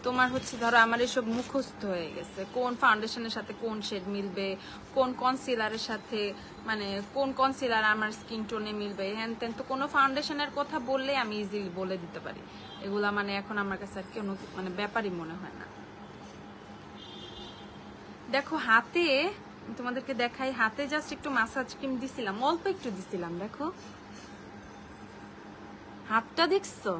তোমার হচ্ছে ধরো আমার এসব মুখস্থ হয়ে গেছে, কোন ফাউন্ডেশনের সাথে কোন শেড মিলবে, কোন কনসিলারের সাথে, মানে কোন কনসিলার আমার স্কিন টোনে মিলবে, হ্যান তেন। তো কোনো ফাউন্ডেশনের কথা বললে আমি ইজিলি বলে দিতে পারি। এগুলা মানে এখন আমার কাছে আর কোনো মানে ব্যাপারই মনে হয় না। দেখো হাতে, তোমাদেরকে দেখাই, হাতে জাস্ট একটু মাসাজ ক্রিম দিছিলাম, অল্প একটু দিছিলাম। দেখো হাতটা, দেখছো?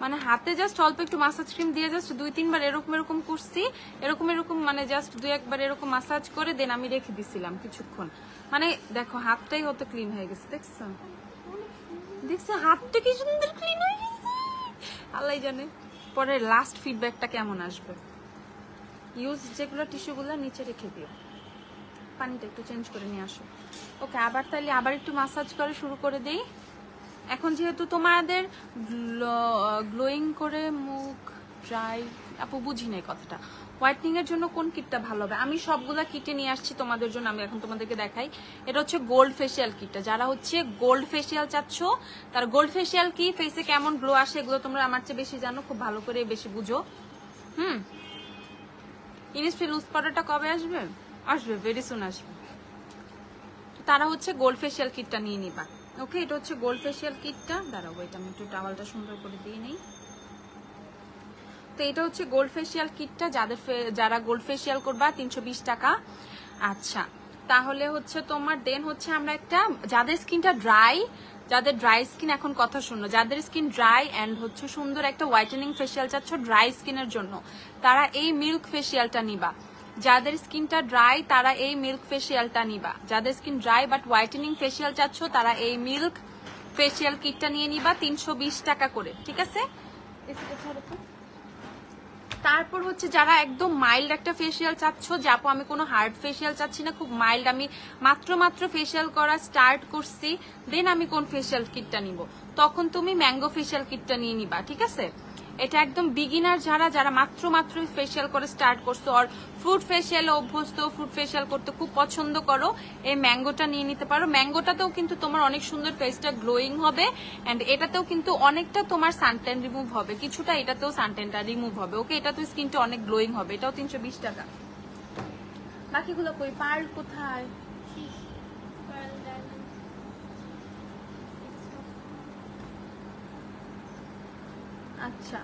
মানে হাতে জাস্ট অল্প একটু মাসাজ ক্রিম দিয়ে জাস্ট 2-3 বার এরকম এরকম করছি, এরকম মানে জাস্ট 2-1 বার এরকম মাসাজ করে দেন আমি রেখে দিছিলাম কিছুক্ষণ। মানে দেখো হাতটাই হতো ক্লিন হয়ে গেছে, দেখছো দেখছো হাতটা কি সুন্দর ক্লিন হয়ে গেছে, আল্লাহ জানে। পরে লাস্ট ফিডব্যাকটা কেমন আসবে। ইউজ যেগুলো টিস্যুগুলো নিচে রেখে দিও, পানিটা একটু চেঞ্জ করে নিয়ে আসো। ওকে, আবার তাহলে আবার একটু মাসাজ করে শুরু করে দেই। এখন যেহেতু তোমাদের গ্লোয়িং করে মুখ ড্রাই, আপু বুঝি নাই কথাটা, হোয়াইটনিং এর জন্য কোন কিটটা ভালো হবে? আমি সবগুলা কিটে নিয়ে আসছি তোমাদের জন্য, আমি এখন তোমাদেরকে দেখাই। এটা হচ্ছে গোল্ড ফেসিয়াল কিটটা, যারা হচ্ছে গোল্ড ফেসিয়াল চাচ্ছ তার গোল্ড ফেসিয়াল কি, ফেসে কেমন গ্লো আসে এগুলো তোমরা আমার চেয়ে বেশি জানো, খুব ভালো করে বেশি বুঝো। ইনিসফ্রি লুজ পাউডারটা কবে আসবে? আসবে, ভেরি সুন আসবে। তারা হচ্ছে গোল্ড ফেসিয়াল কিটটা নিয়ে নিবা। ওকে, এটা হচ্ছে গোল্ড ফেসিয়াল কিটটা, দাঁড়াও এটা আমি একটু টাওয়ালটা সুন্দর করে দিয়ে নেই। তো এটা হচ্ছে গোল্ড ফেসিয়াল কিটটা, যারা গোল্ড ফেসিয়াল করবা 320 টাকা। আচ্ছা, তাহলে হচ্ছে তোমার দেন হচ্ছে আমরা একটা, যাদের স্কিনটা ড্রাই, যাদের ড্রাই স্কিন, এখন কথা শুনো, যাদের স্কিন ড্রাই এন্ড হচ্ছে সুন্দর একটা হোয়াইটেনিং ফেসিয়াল চাচ্ছ ড্রাই স্কিনের জন্য, তারা এই মিল্ক ফেসিয়ালটা নিবা। যাদের স্কিনটা ড্রাই তারা এই মিল্ক ফেসিয়ালটা নিবা। যাদের skin dry but whitening facial চাচ্ছ তারা এই মিল্ক ফেসিয়াল কিটটা নিয়ে নিবা 320 টাকা করে, ঠিক আছে? তারপর হচ্ছে যারা একদম মাইল্ড একটা ফেসিয়াল চাচ্ছ, যে আপু আমি কোনো হার্ড ফেসিয়াল চাচ্ছি না, খুব মাইল্ড, আমি মাত্র ফেসিয়াল করা স্টার্ট করছি, দেন আমি কোন ফেসিয়াল কিটটা নিব, তখন তুমি ম্যাঙ্গো ফেসিয়াল কিটটা নিয়ে নিবা, ঠিক আছে? এটা একদম বিগিনার যারা মাত্র ফেসিয়াল করে স্টার্ট করছো আর ফ্রুট ফেসিয়াল অভ্যস্ত, ফ্রুট ফেসিয়াল করতে খুব পছন্দ করো, এই ম্যাঙ্গোটা নিয়ে নিতে পারো। ম্যাঙ্গোটাতেও কিন্তু তোমার অনেক সুন্দর ফেসটা গ্লোয়িং হবে এন্ড এটাতেও কিন্তু অনেকটা তোমার সানটেন রিমুভ হবে, কিছুটা এটাতেও সানটেনটা রিমুভ হবে। ওকে, এটাতেও স্কিনটা অনেক গ্লোয়িং হবে, এটাও 320 টাকা। বাকিগুলো কই, পার্ল কোথায়? আচ্ছা,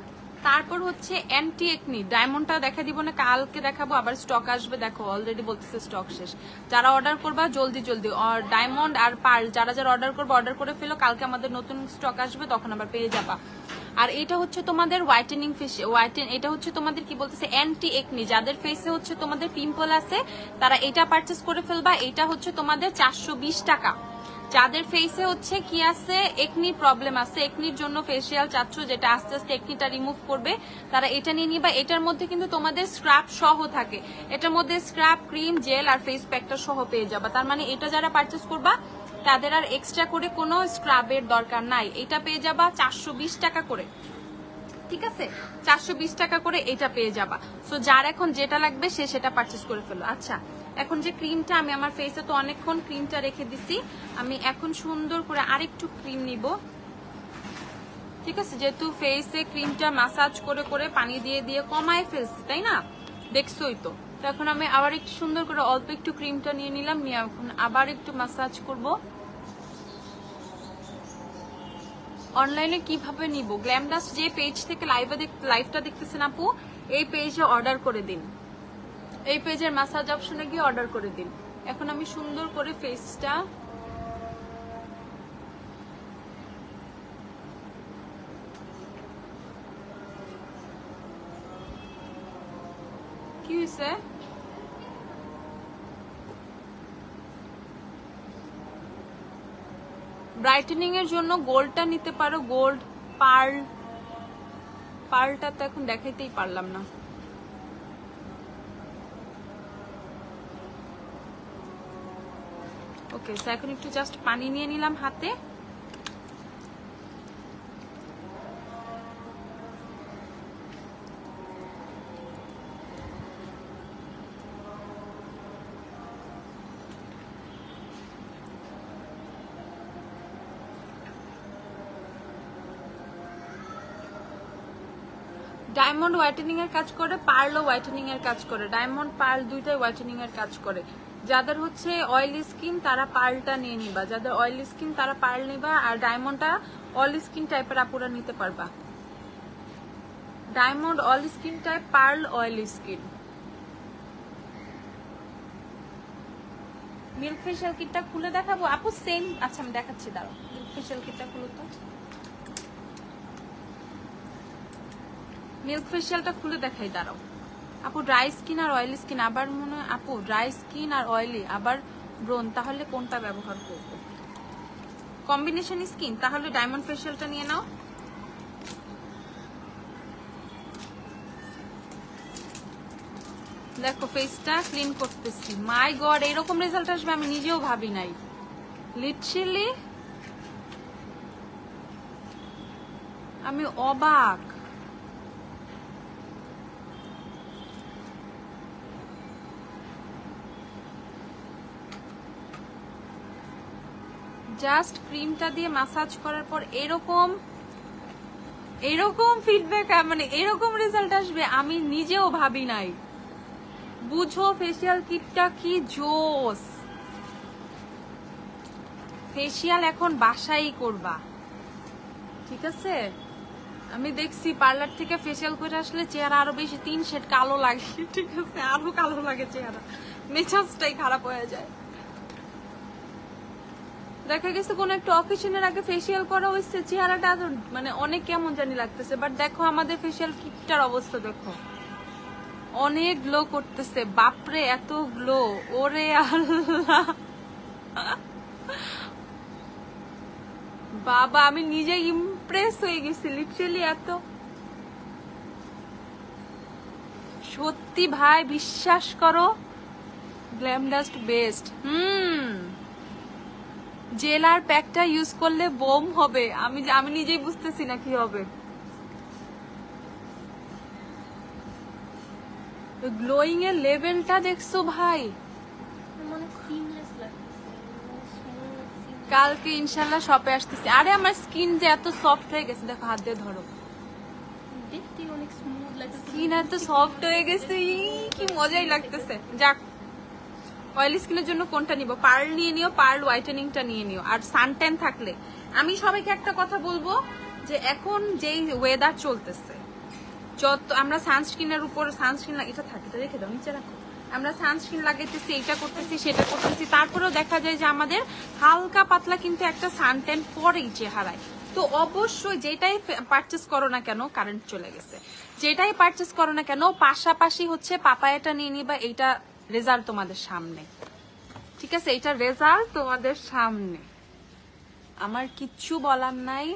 তারপর হচ্ছে অ্যান্টি একনি ডায়মন্ডটা দেখা দিব না, কালকে দেখাবো, আবার স্টক আসবে, দেখো অলরেডি বলতেছে স্টক শেষ। যারা অর্ডার করবা জলদি আর ডায়মন্ড আর পার্ল যারা অর্ডার করবা অর্ডার করে ফেলো, কালকে আমাদের নতুন স্টক আসবে, তখন আবার পেয়ে যাবা। আর এটা হচ্ছে তোমাদের হোয়াইটেনিং এটা হচ্ছে তোমাদের কি বলতেছে অ্যান্টি একনি, যাদের ফেসে হচ্ছে তোমাদের পিম্পল আছে তারা এটা পারচেস করে ফেলবা। এটা হচ্ছে তোমাদের 420 টাকা। যাদের ফেসে হচ্ছে কি আছে, একনি প্রবলেম আছে, একনির জন্য ফেসিয়াল চাচ্ছ যেটা আস্তে আস্তে একনিটা রিমুভ করবে, তারা এটা নিয়ে নিবা। এটার মধ্যে কিন্তু তোমাদের স্ক্রাব সহ থাকে, এটার মধ্যে স্ক্রাব, ক্রিম, জেল আর ফেস প্যাকটা সহ পেয়ে যাবা। তার মানে এটা যারা পারচেস করবা তাদের আর এক্সট্রা করে কোনো স্ক্রাবের দরকার নাই, এটা পেয়ে যাবা 420 টাকা করে, ঠিক আছে? 420 টাকা করে এটা পেয়ে যাবা। সো যার এখন যেটা লাগবে সে সেটা পারচেস করে ফেলো। আচ্ছা, এখন যে ক্রিমটা আমি আমার ফেসে তো অনেকক্ষণ ক্রিমটা রেখে দিছি, আমি এখন সুন্দর করে আরেকটু ক্রিম নিব, ঠিক আছে? যেহেতু ফেসে ক্রিমটা মাসাজ করে করে পানি দিয়ে দিয়ে কমায় ফেলছি, তাই না? দেখছোই তো। তো এখন আমি আবার একটু সুন্দর করে অল্প একটু ক্রিমটা নিয়ে নিলাম, নিয়ে এখন আবার একটু মাসাজ করব। অনলাইনে কিভাবে নিব? গ্ল্যামডাস্ট যে পেজ থেকে লাইভটা দেখতেছেন আপু, এই পেজে অর্ডার করে দিন, এই পেজের মাসাজ অপশনে গিয়ে অর্ডার করে দিন। এখন আমি সুন্দর করে ফেসটা কি হয়েছে, ব্রাইটেনিং এর জন্য গোল্ডটা নিতে পারো, গোল্ড পার্লটা তো এখন দেখাইতেই পারলাম না। ওকে, এখন একটু জাস্ট পানি নিয়ে নিলাম হাতে, ডায়মন্ড হোয়াইটেনিং এর কাজ করে, পার্লও হোয়াইটেনিং এর কাজ করে, ডায়মন্ড পার্ল দুইটাই হোয়াইটেনিং এর কাজ করে। যাদের হচ্ছে অয়েলি স্কিন তারা পার্লটা নিয়ে নিবা, যাদের অয়েলি স্কিন তারা পার্ল নিবা, আর ডায়মন্ডটা অল স্কিন টাইপের আপুরা নিতে পারবা। Diamond all skin type, pearl oily skin. Milk facial কিটটা খুলে দেখাবো আপু, সেম। আচ্ছা আমি দেখাচ্ছি, দাঁড়াও, মিল্ক ফেশিয়াল কিটটা খুলো তো। মিল্ক ফেশিয়ালটা খুলে দেখাই, দাঁড়াও। আপু ড্রাই স্কিন আর অয়েলি স্কিন, আবার মনে হয় আপু ড্রাই স্কিন আর অয়েলি আবার ব্রোন, তাহলে কোনটা ব্যবহার করব? কম্বিনেশন স্কিন, তাহলে ডায়মন্ড ফেশিয়ালটা নিয়ে নাও। দেখো ফেসটা ক্লিন করতেছি, মাই গড এরকম রেজাল্ট আসবে আমি নিজেও ভাবি নাই। লিটারালি আমি অবাক। জাস্ট ক্রিমটা দিয়ে মাসাজ করার পর এরকম ফিডব্যাক, মানে এরকম রেজাল্ট আসবে আমি নিজেও ভাবি নাই। বুঝো ফেসিয়াল কিটটা কি জোস। ফেসিয়াল এখন বাসায় করবা, ঠিক আছে? আমি দেখছি পার্লার থেকে ফেসিয়াল করে আসলে চেহারা আরো বেশি 3 শেড কালো লাগে, ঠিক আছে? আরো কালো লাগে চেহারা, মেজাজটাই খারাপ হয়ে যায়। দেখা গেছে কোন একটা অকেশনের আগে ফেসিয়াল করা হয়েছে, চেহারাটা মানে অনেক কেমন জানি লাগতেছে, বাট দেখো আমাদের ফেসিয়াল কিটটার অবস্থা দেখো, অনেক গ্লো করতেছে। বাপরে এত গ্লো, ওরে আল্লাহ বাবা আমি নিজে ইমপ্রেস হয়ে গেছি লিটারালি। এত সত্যি ভাই, বিশ্বাস করো গ্ল্যাম ডাস্ট বেস্ট। জেল আর প্যাকটা ইউজ করলে বোম হবে, আমি নিজেই বুঝতেছি না কি হবে। গ্লোয়িং এর লেভেলটা দেখছো ভাই? কালকে ইনশাল্লাহ শপে আসতেছি। আরে আমার স্কিন যে এত সফট হয়ে গেছে, দেখো হাত দিয়ে ধরো, স্কিন এত সফট হয়ে গেছে, কি মজাই লাগতেছে। যাক, অয়েলি স্কিনের জন্য কোনটা নিব? পার্ল নিয়ে নিও, পার্ল হোয়াইটেনিংটা নিয়ে নিও। আর সানট্যান থাকলে আমি সবাইকে একটা কথা বলবো, যে এখন যেই ওয়েদার চলতেছে, যত আমরা সানস্ক্রিনের উপর সানস্ক্রিন, এটা থাকে তো রেখে দাও, নিচে রাখো। আমরা সানস্ক্রিন লাগাইতেছি, এটা করতেছি, সেটা করতেছি, তারপরেও দেখা যায় যে আমাদের হালকা পাতলা কিন্তু একটা সানট্যান পরেই চেহারায়। তো অবশ্যই যেটাই পারচেস করো না কেন, কারেন্ট চলে গেছে, যেটাই পারচেস করো না কেন পাশাপাশি হচ্ছে পাপায়াটা নিয়ে নিবা। এইটা রেজাল্ট তোমাদের সামনে, ঠিক আছে? এইটা রেজাল্ট তোমাদের সামনে, আমার কিচ্ছু বলার নাই।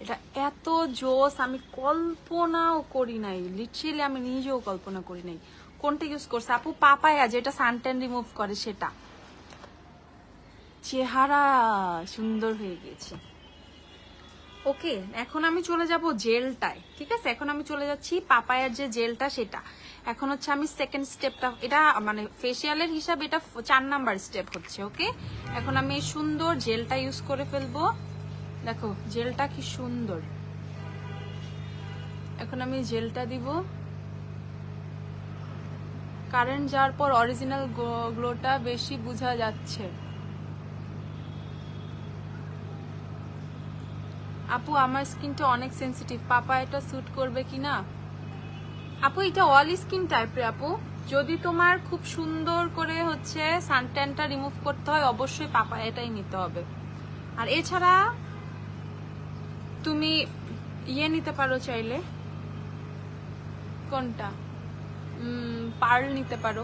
এটা এত জোস আমি কল্পনাও করি নাই, লিটারালি আমি নিজেও কল্পনা করি নাই। কোনটা ইউজ করছে আপু? পাপায়া, যেটা সানট্যান রিমুভ করে সেটা। চেহারা সুন্দর হয়ে গেছে। ওকে, এখন আমি চলে যাব জেলটায়, ঠিক আছে? এখন আমি চলে যাচ্ছি পাপায়ার যে জেলটা সেটা। এখন হচ্ছে আমি সেকেন্ড স্টেপটা, এটা মানে ফেসিয়ালের হিসাব, এটা 4 নাম্বার স্টেপ হচ্ছে। ওকে, এখন আমি এই সুন্দর জেলটা ইউজ করে ফেলবো। দেখো জেলটা কি সুন্দর। এখন আমি জেলটা দিব। কারেন্ট যাওয়ার পর অরিজিনাল গ্লোটা বেশি বোঝা যাচ্ছে। আপু আমার স্কিনটা অনেক সেনসিটিভ, পাপা এটা স্যুট করবে কিনা? আপু এটা অল স্কিন টাইপের আপু, যদি তোমার খুব সুন্দর করে হচ্ছে সানট্যানটা রিমুভ করতে হয় অবশ্যই পাপা এটাই নিতে হবে। আর এছাড়া তুমি ইয়ে নিতে পারো চাইলে, কোনটা, পার্ল নিতে পারো,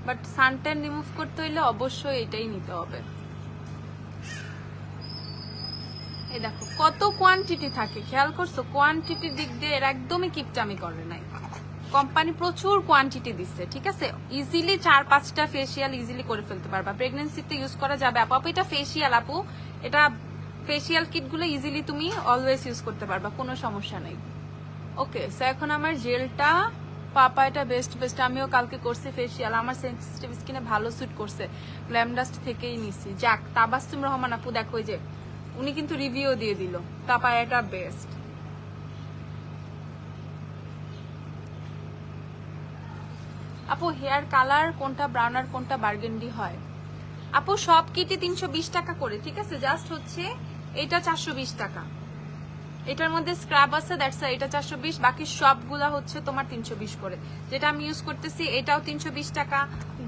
বাট সানট্যান রিমুভ করতে হইলে অবশ্যই এটাই নিতে হবে। এই দেখো কত কোয়ান্টিটি থাকে, খেয়াল করছো? কোয়ান্টিটির দিক দিয়ে এর একদমই কিপটামি করে নাই, কোম্পানি প্রচুর কোয়ান্টিটি দিচ্ছে, ঠিক আছে? ইজিলি 4-5টা ফেসিয়াল ইজিলি করে ফেলতে পারবা, প্রেগনেন্সিতে ইউজ করা যাবে। আপু এটা ফেসিয়াল, আপু এটা ফেসিয়াল কিটগুলো ইজিলি তুমি অলওয়েজ ইউজ করতে পারবা, কোনো সমস্যা নেই। ওকে, সো এখন আমার জেলটা পাপা এটা বেস্ট। আমিও কালকে করছি ফেসিয়াল, আমার সেনসিটিভ স্কিনে ভালো স্যুট করছে, গ্ল্যাম ডাস্ট থেকেই নিছি। যাক, তাবাসসুম রহমান আপু দেখো যে উনি কিন্তু রিভিউ দিয়ে দিল পাপা এটা বেস্ট। আপু হেয়ার কালার কোনটা, ব্রাউন আর কোনটা বার্গেন্ডি হয়? আপু সব কিটই 320 টাকা করে, ঠিক আছে? জাস্ট হচ্ছে এটা 420 টাকা, এটার মধ্যে স্ক্রাব আছে, দ্যাটস এটা 420, বাকি সবগুলা হচ্ছে তোমার 320 করে। যেটা আমি ইউজ করতেছি এটাও 320 টাকা,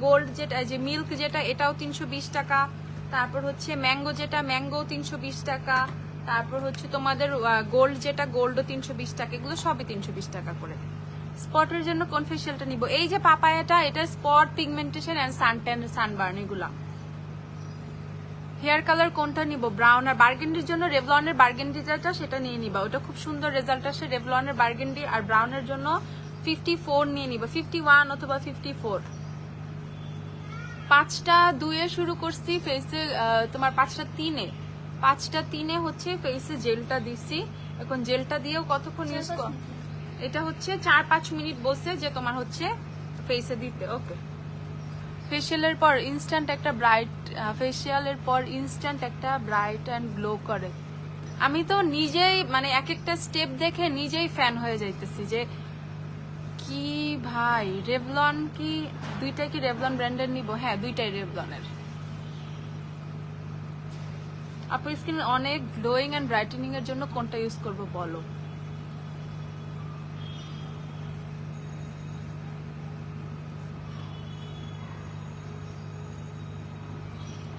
গোল্ড যেটা, যে মিল্ক যেটা, এটাও 320 টাকা, তারপর হচ্ছে ম্যাঙ্গো যেটা, ম্যাঙ্গো 320 টাকা, তারপর হচ্ছে তোমাদের গোল্ড, যেটা গোল্ড 320 টাকা, এগুলো সবই 320 টাকা করে। স্পটের জন্য কোন ফেশিয়ালটা নিব? এই যে পাপায়াটা, এটা spot, pigmentation and suntan, sunburn এগুলা। হেয়ার কালার কোনটা নিব? ব্রাউন আর বার্গেন্ডির জন্য রেভলনের বার্গেন্ডি যেটা, সেটা নিয়ে নিবা, ওটা খুব সুন্দর রেজাল্ট আসে রেভলনের বার্গেন্ডি। আর ব্রাউনের জন্য 54 নিয়ে নিবা, 51 অথবা 54। 5টা 2-এ শুরু করছি ফেসে, তোমার 5টা 3-এ হচ্ছে ফেসে জেলটা দিছি। এখন জেলটা দিয়েও কতক্ষণ ইউজ কর, এটা হচ্ছে 4-5 মিনিট বসে যে তোমার হচ্ছে ফেসে দিতে। ওকে, ফেশিয়ালের পর ইনস্ট্যান্ট একটা ব্রাইট অ্যান্ড গ্লো করে। আমি তো নিজেই মানে এক একটা স্টেপ দেখে নিজেই ফ্যান হয়ে যাইতেছি যে কি ভাই, রেভলন কি দুইটাই কি রেভলন ব্র্যান্ডের নিব? হ্যাঁ, দুইটাই রেভলনের। আপনার স্কিন অনেক গ্লোয়িং এন্ড ব্রাইটেনিং এর জন্য কোনটা ইউজ করব বলো?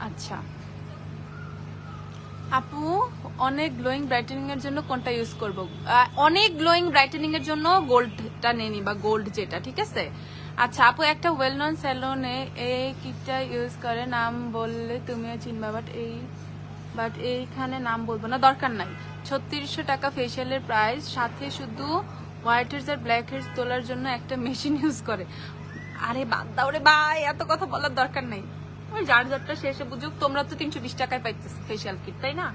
আচ্ছা আপু, অনেক গ্লোয়িং ব্রাইটেনিং এর জন্য কোনটা ইউজ করব? অনেক গ্লোয়িং ব্রাইটেনিং এর জন্য গোল্ডটা নিয়ে নিবা, গোল্ড যেটা, ঠিক আছে? আচ্ছা আপু, একটা ওয়েল নন স্যালনে এই কিটটা ইউজ করে, নাম বললে তুমিও চিনবা, বাট এইখানে নাম বলবো না, দরকার নাই। 3600 টাকা ফেশিয়ালের প্রাইস, সাথে শুধু হোয়াইট হেয়ারস আর ব্ল্যাক হেয়ারস তোলার জন্য একটা মেশিন ইউজ করে। আরে বাদ দাও রে ভাই, এত কথা বলার দরকার নাই। যার যারটা শেষে বুঝুক। তোমরা তো 320 টাকায় পাইতেছো ফেশিয়াল কিট, তাই না?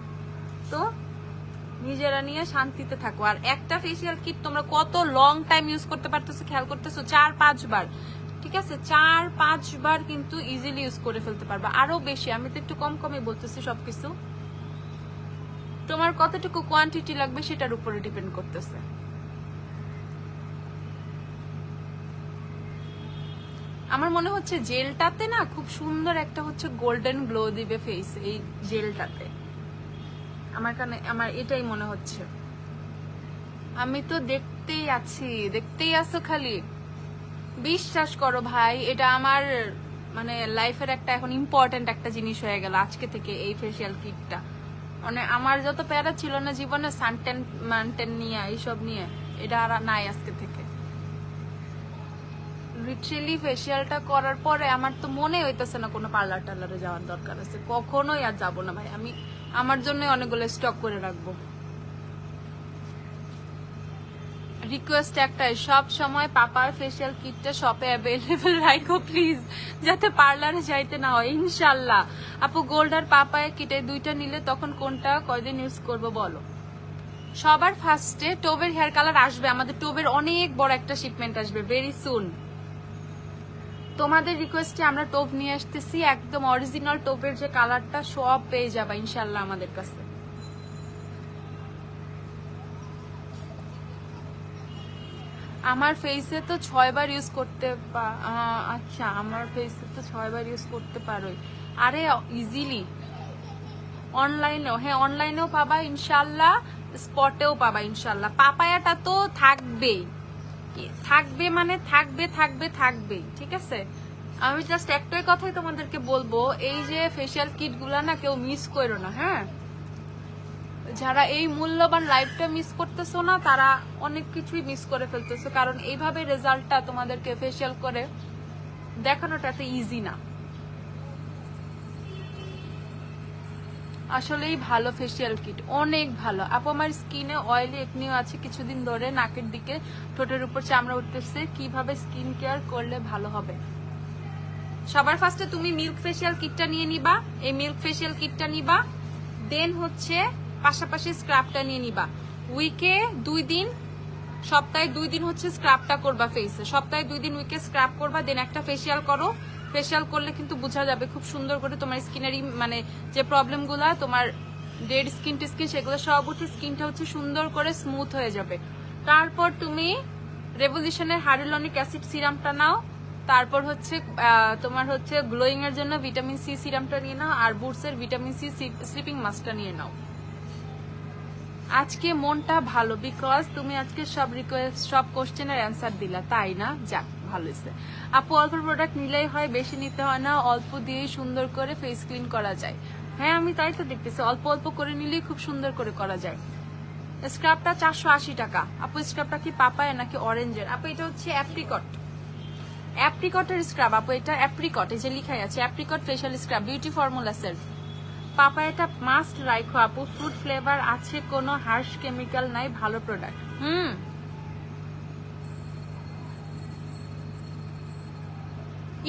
তো নিজেরা নিয়ে শান্তিতে থাকো। আর একটা ফেশিয়াল কিট তোমরা কত লং টাইম ইউজ করতে পারতেছো খেয়াল করতেছো? 4-5 বার, ঠিক আছে? 4-5 বার কিন্তু ইজিলি ইউজ করে ফেলতে পারবা, আরো বেশি। আমি তো একটু কম কমই বলতেছি সবকিছু। তোমার কতটুকু কোয়ান্টিটি লাগবে সেটার উপরে ডিপেন্ড করতেছে। আমার মনে হচ্ছে জেলটাতে না খুব সুন্দর একটা হচ্ছে গোল্ডেন গ্লো দিবে ফেস, এই জেলটাতে। আমার এটাই মনে হচ্ছে। আমি তো দেখতেই আছো খালি। বিশ্বাস করো ভাই, এটা আমার মানে লাইফের একটা এখন ইম্পর্টেন্ট একটা জিনিস হয়ে গেল আজকে থেকে, এই ফেশিয়াল কিটটা। মানে আমার যত প্যারা ছিল না জীবনে সানটেন মানটেন নিয়ে, এইসব নিয়ে, এটা আর নাই আজকে থেকে। লিটারালি ফেশিয়ালটা করার পরে আমার তো মনে হইতেছে না কোনো পার্লার টার্লারে যাওয়ার দরকার আছে, কখনোই আর যাবো না ভাই। আমি আমার জন্য অনেকগুলো স্টক করে রাখবো। রিকোয়েস্ট একটাই, সব সময় পাপার ফেশিয়াল কিটটা শপে অ্যাভেলেবল রাখো প্লিজ, যাতে পার্লারে যাইতে না হয় ইনশাল্লাহ। আপু, গোল্ড আর পাপায় কিটে দুইটা নিলে তখন কোনটা কয়দিন ইউজ করবো বলো? সবার ফার্স্টে টোবের হেয়ার কালার আসবে, আমাদের টোবের অনেক বড় একটা শিপমেন্ট আসবে ভেরি সুন। তোমাদের রিকোয়েস্টে আমরা টোব নিয়ে আসতেছি, একদম অরিজিনাল টোবের যে কালারটা সব পেয়ে যাবা ইনশাল্লাহ আমাদের কাছে। আমার ফেসে তো 6 বার ইউজ করতে আচ্ছা, আমার ফেসে তো 6 বার ইউজ করতে পারোই। আরে ইজিলি অনলাইনেও, হ্যাঁ অনলাইনেও পাবা ইনশাল্লাহ, স্পটেও পাবা ইনশাল্লাহ। পাপায়াটা তো থাকবেই, মানে থাকবেই, ঠিক আছে? আমি জাস্ট একটাই কথাই তোমাদেরকে বলবো, এই যে ফেশিয়াল কিট গুলা না কেউ মিস করো না, হ্যাঁ? যারা এই মূল্যবান লাইফটা মিস করতেছো না, তারা অনেক কিছুই মিস করে ফেলতেছো, কারণ এইভাবে রেজাল্টটা তোমাদেরকে ফেশিয়াল করে দেখানোটা এত ইজি না। আসলেই ভালো ফেশিয়াল কিট, অনেক ভালো। আপু, আমার স্কিনে অয়েলি একনিও আছে কিছুদিন ধরে, নাকের দিকে ঠোঁটের উপর চামড়া উঠতেছে, কিভাবে স্কিন কেয়ার করলে ভালো হবে? সবার ফার্স্টে তুমি মিল্ক ফেশিয়াল কিটটা নিয়ে নিবা, এই মিল্ক ফেশিয়াল কিটটা নিবা, দেন হচ্ছে পাশাপাশি স্ক্রাবটা নিয়ে নিবা। উইকে 2 দিন, সপ্তাহে 2 দিন হচ্ছে স্ক্রাবটা করবা ফেসে, সপ্তাহে 2 দিন উইকে স্ক্রাব করবা, দেন একটা ফেশিয়াল করো। ফেশিয়াল করলে কিন্তু বোঝা যাবে খুব সুন্দর করে তোমার স্কিনেরই মানে যে প্রবলেম গুলা, তোমার ডেড স্কিন টিস্কিন সেগুলো সব উঠে স্কিনটা হচ্ছে সুন্দর করে স্মুথ হয়ে যাবে। তারপর তুমি রেভলিউশনের হাইড্রোলনিক অ্যাসিড সিরামটা নাও, তারপর হচ্ছে তোমার হচ্ছে গ্লোয়িং এর জন্য ভিটামিন সি সিরামটা নিয়ে নাও, আর বুটসের ভিটামিন সি স্লিপিং মাস্কটা নিয়ে নাও। আজকে মনটা ভালো, বিকজ তুমি আজকে সব কোশ্চেনের অ্যান্সার দিলা, তাই না? যাক, ভালো হয়েছে। আপু, অল্প প্রোডাক্ট নিলেই হয়, বেশি নিতে হয় না, অল্প দিয়েই সুন্দর করে ফেস ক্লিন করা যায়। হ্যাঁ আমি তাই তো দেখতেছি, অল্প অল্প করে নিলেই খুব সুন্দর করে করা যায়। স্ক্রাবটা 480 টাকা। আপু স্ক্রাবটা কি পাপায়া নাকি অরেঞ্জের? আপু এটা হচ্ছে অ্যাপ্রিকট, অ্যাপ্রিকটের স্ক্রাব আপু, এটা অ্যাপ্রিকট, এই যে লিখাই আছে apricot facial scrub, beauty formula set. পাপায়াটা মাস্ট রাখো আপু, ফ্রুট ফ্লেভার আছে, কোনো হার্শ কেমিক্যাল নাই, ভালো product.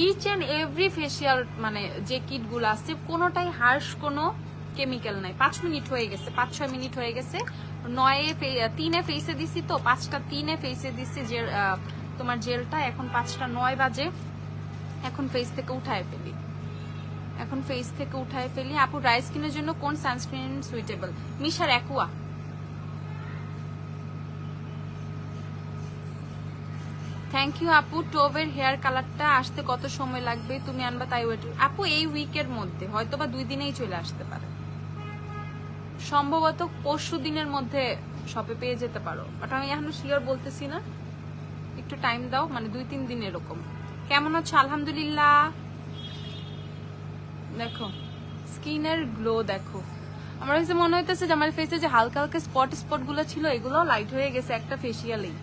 Each and every facial মানে যে কিট গুলো আছে কোনোটাই হার্শ কোনো কেমিক্যাল নাই। 5 মিনিট হয়ে গেছে, 5-6 মিনিট হয়ে গেছে। 3-এ ফেসে দিছি তো, 5টা 3-এ ফেসে দিছি যে তোমার জেলটা। এখন 5টা 9 বাজে, এখন ফেস থেকে উঠায় ফেলি, এখন ফেস থেকে উঠায় ফেলি। আপু ড্রাই স্কিনের জন্য কোন sunscreen suitable? Missha aqua. Thank you আপু। টোভের হেয়ার কালারটা আসতে কত সময় লাগবে? তুমি আনবা তাই ওয়েট। আপু এই উইকের মধ্যে, হয়তো বা 2 দিনেই চলে আসতে পারে, সম্ভবত পরশু দিনের মধ্যে শপে পেয়ে যেতে পারো, বাট আমি এখন শিওর বলতেছি না, একটু টাইম দাও, মানে 2-3 দিন এরকম। কেমন আছো? আলহামদুলিল্লাহ। দেখো স্কিনের গ্লো দেখো, আমার কাছে মনে হইতেছে যে আমার ফেসে যে হালকা হালকা স্পট গুলো ছিল এগুলো লাইট হয়ে গেছে একটা ফেসিয়ালেই।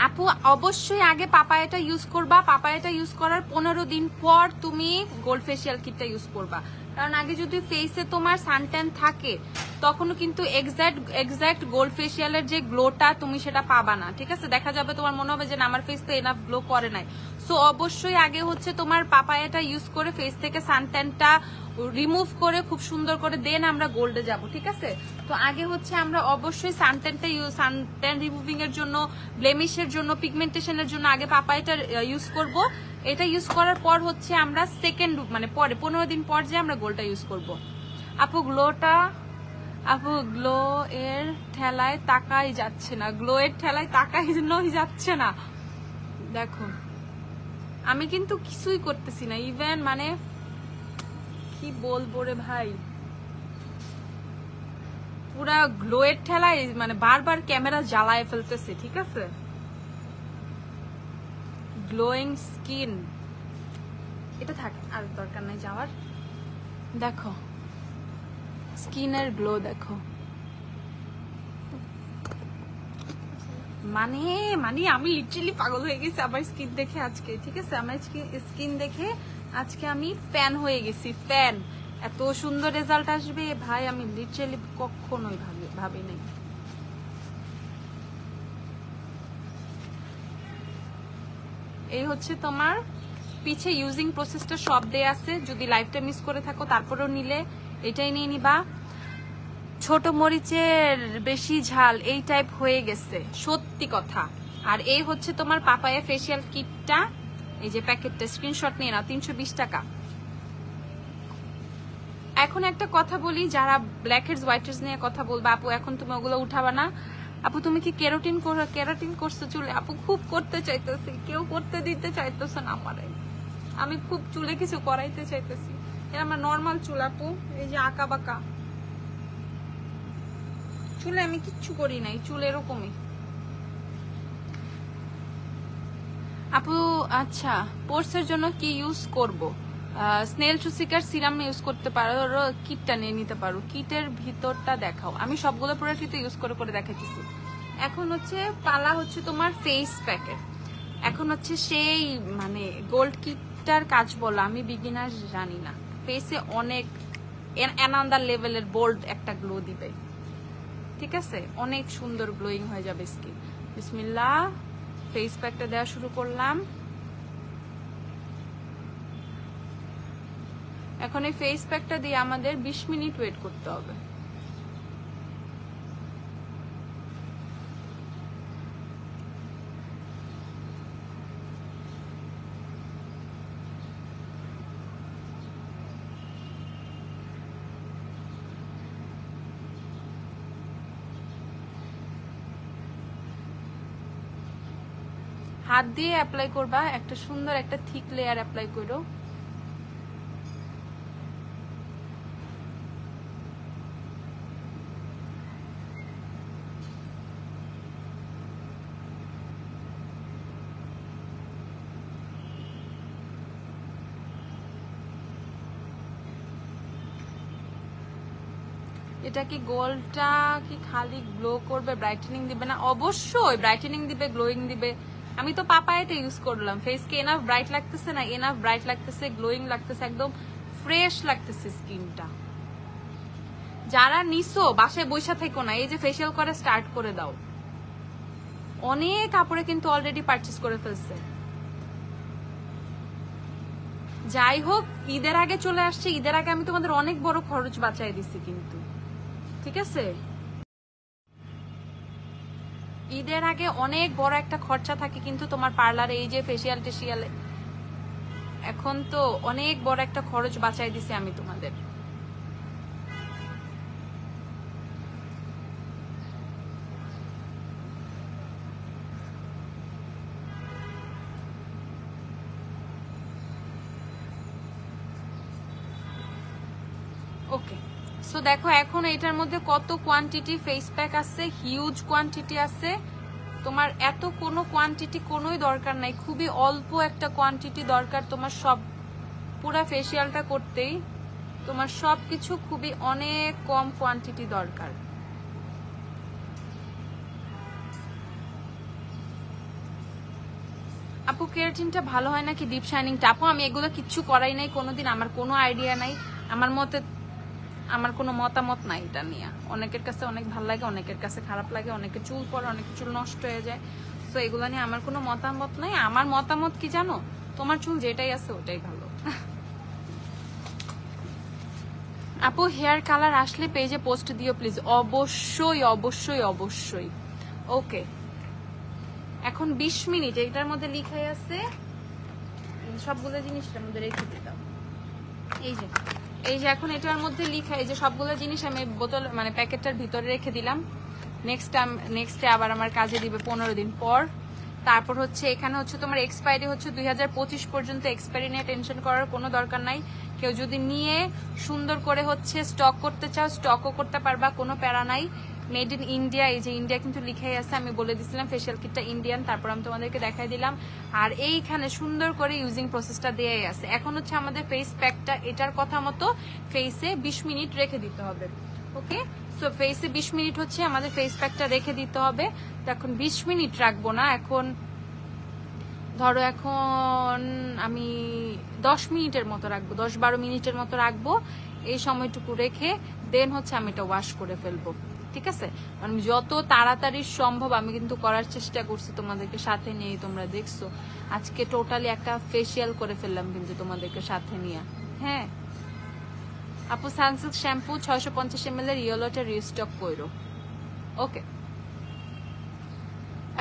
আপু অবশ্যই আগে পাপায়াটা ইউজ করবা, পাপায়াটা ইউজ করার 15 দিন পর তুমি গোল্ড ফেসিয়াল কিটটা ইউজ করবা। কারণ আগে যদি ফেসে তোমার সানট্যান থাকে তখনও কিন্তু এক্সাক্ট গোল্ড ফেসিয়ালের যে গ্লোটা তুমি সেটা পাবা না, ঠিক আছে? দেখা যাবে তোমার মনে হবে যে না আমার ফেস তো এনাফ গ্লো করে নাই। সো অবশ্যই আগে হচ্ছে তোমার পাপায়াটা ইউজ করে ফেস থেকে সানট্যানটা রিমুভ করে খুব সুন্দর করে দেন আমরা গোল্ডে যাব, ঠিক আছে? তো আগে হচ্ছে আমরা অবশ্যই সানট্যান রিমুভিং এর জন্য, ব্লেমিশের জন্য, পিগমেন্টেশনের জন্য আগে পাপায়াটা ইউজ করব। এটা ইউজ করার পর হচ্ছে আমরা সেকেন্ড মানে পরে 15 দিন পর যে আমরা গোল্ডটা ইউজ করব। আপু গ্লোটা, আপু গ্লো এর ঠেলায় তাকাই যাচ্ছে না, গ্লো এর ঠেলায় তাকাই যাচ্ছে না। দেখো আমি কিন্তু কিছুই করতেছি না, ইভেন মানে কি বলবো রে ভাই, পুরা গ্লোয়ের ঠেলায় মানে বারবার ক্যামেরা জ্বালায় ফেলতেছে, ঠিক আছে? গ্লোয়িং স্কিন এটা থাকে, আর দরকার নাই যাওয়ার। দেখো স্কিনের গ্লো দেখো, মানে মানে আমি লিটারালি পাগল হয়ে গেছি আমার স্কিন দেখে আজকে, ঠিক আছে? আমার স্কিন দেখে আজকে আমি ফ্যান হয়ে গেছি, ফ্যান। এত সুন্দর রেজাল্ট আসবে ভাই আমি লিটারালি কখনোই ভাবি নাই। এই হচ্ছে তোমার পিছে ইউজিং প্রসেসটা সব দেয়া আছে, যদি লাইফটা মিস করে থাকো তারপরেও নিলে এটাই নিয়ে নিবা। ছোট মরিচের বেশি ঝাল এই টাইপ হয়ে গেছে, সত্যি কথা। আর এই হচ্ছে তোমার পাপায়া ফেসিয়াল কিটটা, এই যে প্যাকেটটা, স্ক্রিনশট নিয়ে নাও, 320 টাকা। এখন একটা কথা বলি, যারা ব্ল্যাক হেডস হোয়াইট হেডস নিয়ে কথা বলবা, আপু এখন তুমি ওগুলো উঠাবা না। আপু তুমি কি কেরাটিন করছো চুলে? আপু খুব করতে চাইতেছি, কেউ করতে দিতে চাইতেছে না আমারে, আমি খুব চুলে কিছু করাইতে চাইতেছি। এটা আমার নর্মাল চুল আপু, এই যে আঁকা বাঁকা চুলে, আমি কিচ্ছু করি নাই, চুল এরকমই। আপু আচ্ছা পোর্সের জন্য কি ইউজ করব? স্নেল চুসিকার সিরাম ইউজ করতে পারো, কিটটা নিয়ে নিতে পারো। কিটের ভিতরটা দেখাও, আমি সবগুলো প্রোডাক্টই তো ইউজ করে দেখাইতেছি। এখন হচ্ছে পালা হচ্ছে তোমার ফেস প্যাকের। এখন হচ্ছে সেই মানে গোল্ড কিটটার কাজ বলো, আমি বিগিনার জানি না, ফেসে অনেক অ্যানাদার লেভেলের বোল্ড একটা গ্লো দিবে, ঠিক আছে? অনেক সুন্দর গ্লোয়িং হয়ে যাবে স্কিন। বিসমিল্লাহ, ফেস প্যাকটা দেওয়া শুরু করলাম। এখন এই ফেস প্যাকটা দিয়ে আমাদের 20 মিনিট ওয়েট করতে হবে। হাত দিয়ে অ্যাপ্লাই করবা, একটা সুন্দর একটা থিক লেয়ার অ্যাপ্লাই করো। এটা কি গোলটা কি খালি গ্লো করবে, ব্রাইটেনিং দিবে না? অবশ্যই ব্রাইটেনিং দিবে, গ্লোয়িং দিবে। আমি তো পাপায়াতে ইউজ করলাম। ফেসকে এনাফ ব্রাইট লাগতেছে না? এনাফ ব্রাইট লাগতেছে, গ্লোয়িং লাগতেছে, একদম ফ্রেশ লাগতেছে স্কিনটা। যারা নিছো বাসায় বসে থেকো না, এই যে ফেসিয়াল করে স্টার্ট করে দাও। অনেক কাপড়ে কিন্তু অলরেডি পারচেজ করে ফেলছে। যাই হোক, ঈদের আগে চলে আসছে। ঈদের আগে আমি তোমাদের অনেক বড় খরচ বাঁচাই দিছি কিন্তু, ঠিক আছে? ঈদের আগে অনেক বড় একটা খরচা থাকে কিন্তু তোমার পার্লারে, এই যে ফেসিয়াল টেসিয়ালে। এখন তো অনেক বড় একটা খরচ বাঁচাই দিছি আমি তোমাদের। ওকে, সো দেখো এখন এটার মধ্যে কত কোয়ান্টিটি ফেস প্যাক আছে, হিউজ কোয়ান্টিটি আছে। তোমার এত কোনো কোয়ান্টিটি কোনোই দরকার নাই, খুবই অল্প একটা কোয়ান্টিটি দরকার তোমার সব পুরা ফেসিয়ালটা করতেই। তোমার সবকিছু খুবই অনেক কম কোয়ান্টিটি দরকার। আপু কেরাটিনটা ভালো হয় নাকি ডিপ শাইনিংটা? আপু আমি এগুলো কিচ্ছু করাই নাই কোনোদিন, আমার কোনো আইডিয়া নাই। আমার কোনো মতামত নাই এটা নিয়ে। অনেকের কাছে অনেক ভালো লাগে, অনেকের কাছে খারাপ লাগে, অনেকে চুল পড়ে, অনেকের চুল নষ্ট হয়ে যায়। তো এগুলো নিয়ে আমার কোনো মতামত নাই। আমার মতামত কি জানো? তোমার চুল যেটাই আছে ওটাই ভালো। আপু হেয়ার কালার আসলে পেজে পোস্ট দিও প্লিজ। অবশ্যই অবশ্যই অবশ্যই। ওকে, এখন 20 মিনিট এটার মধ্যে লিখাই আছে, সবগুলো জিনিসটার মধ্যে রেখে দিতাম। এই যে এখন এটার মধ্যে লিখা, এই যে সবগুলো জিনিস আমি বোতল মানে প্যাকেটটার ভিতরে রেখে দিলাম। নেক্সটে আবার আমার কাজে দিবে 15 দিন পর। তারপর হচ্ছে এখানে হচ্ছে তোমার এক্সপায়ারি হচ্ছে 2025 পর্যন্ত। এক্সপায়ারি নিয়ে টেনশন করার কোনো দরকার নাই। কেউ যদি নিয়ে সুন্দর করে হচ্ছে স্টক করতে চাও, স্টকও করতে পারবা, কোনো প্যারা নাই। মেড ইন ইন্ডিয়া, এই যে ইন্ডিয়া কিন্তু লিখাই আছে। আমি বলে দিছিলাম ফেসিয়াল কিটটা ইন্ডিয়ান, তারপর আমি তোমাদেরকে দেখাই দিলাম। আর এইখানে সুন্দর করে ইউজিং প্রসেসটা দেয়াই আছে। এখন হচ্ছে আমাদের ফেস প্যাকটা এটার কথা মতো ফেসে 20 মিনিট রেখে দিতে হবে। ওকে, সো ফেসে 20 মিনিট হচ্ছে আমাদের ফেস প্যাকটা রেখে দিতে হবে। তো এখন 20 মিনিট রাখবো না, এখন ধরো এখন আমি 10 মিনিটের মতো রাখবো, 10-12 মিনিটের মতো রাখবো। এই সময়টুকু রেখে দেন হচ্ছে আমি এটা ওয়াশ করে ফেলবো, ঠিক আছে? মানে যত তাড়াতাড়ি সম্ভব আমি কিন্তু করার চেষ্টা করছি তোমাদেরকে সাথে নিয়ে। তোমরা দেখছো আজকে টোটালি একটা ফেসিয়াল করে ফেললাম কিন্তু তোমাদেরকে সাথে নিয়ে। হ্যাঁ আপু, সানসিল্ক শ্যাম্পু 650 ml এর ইয়েলোটা রিস্টক করো। ওকে,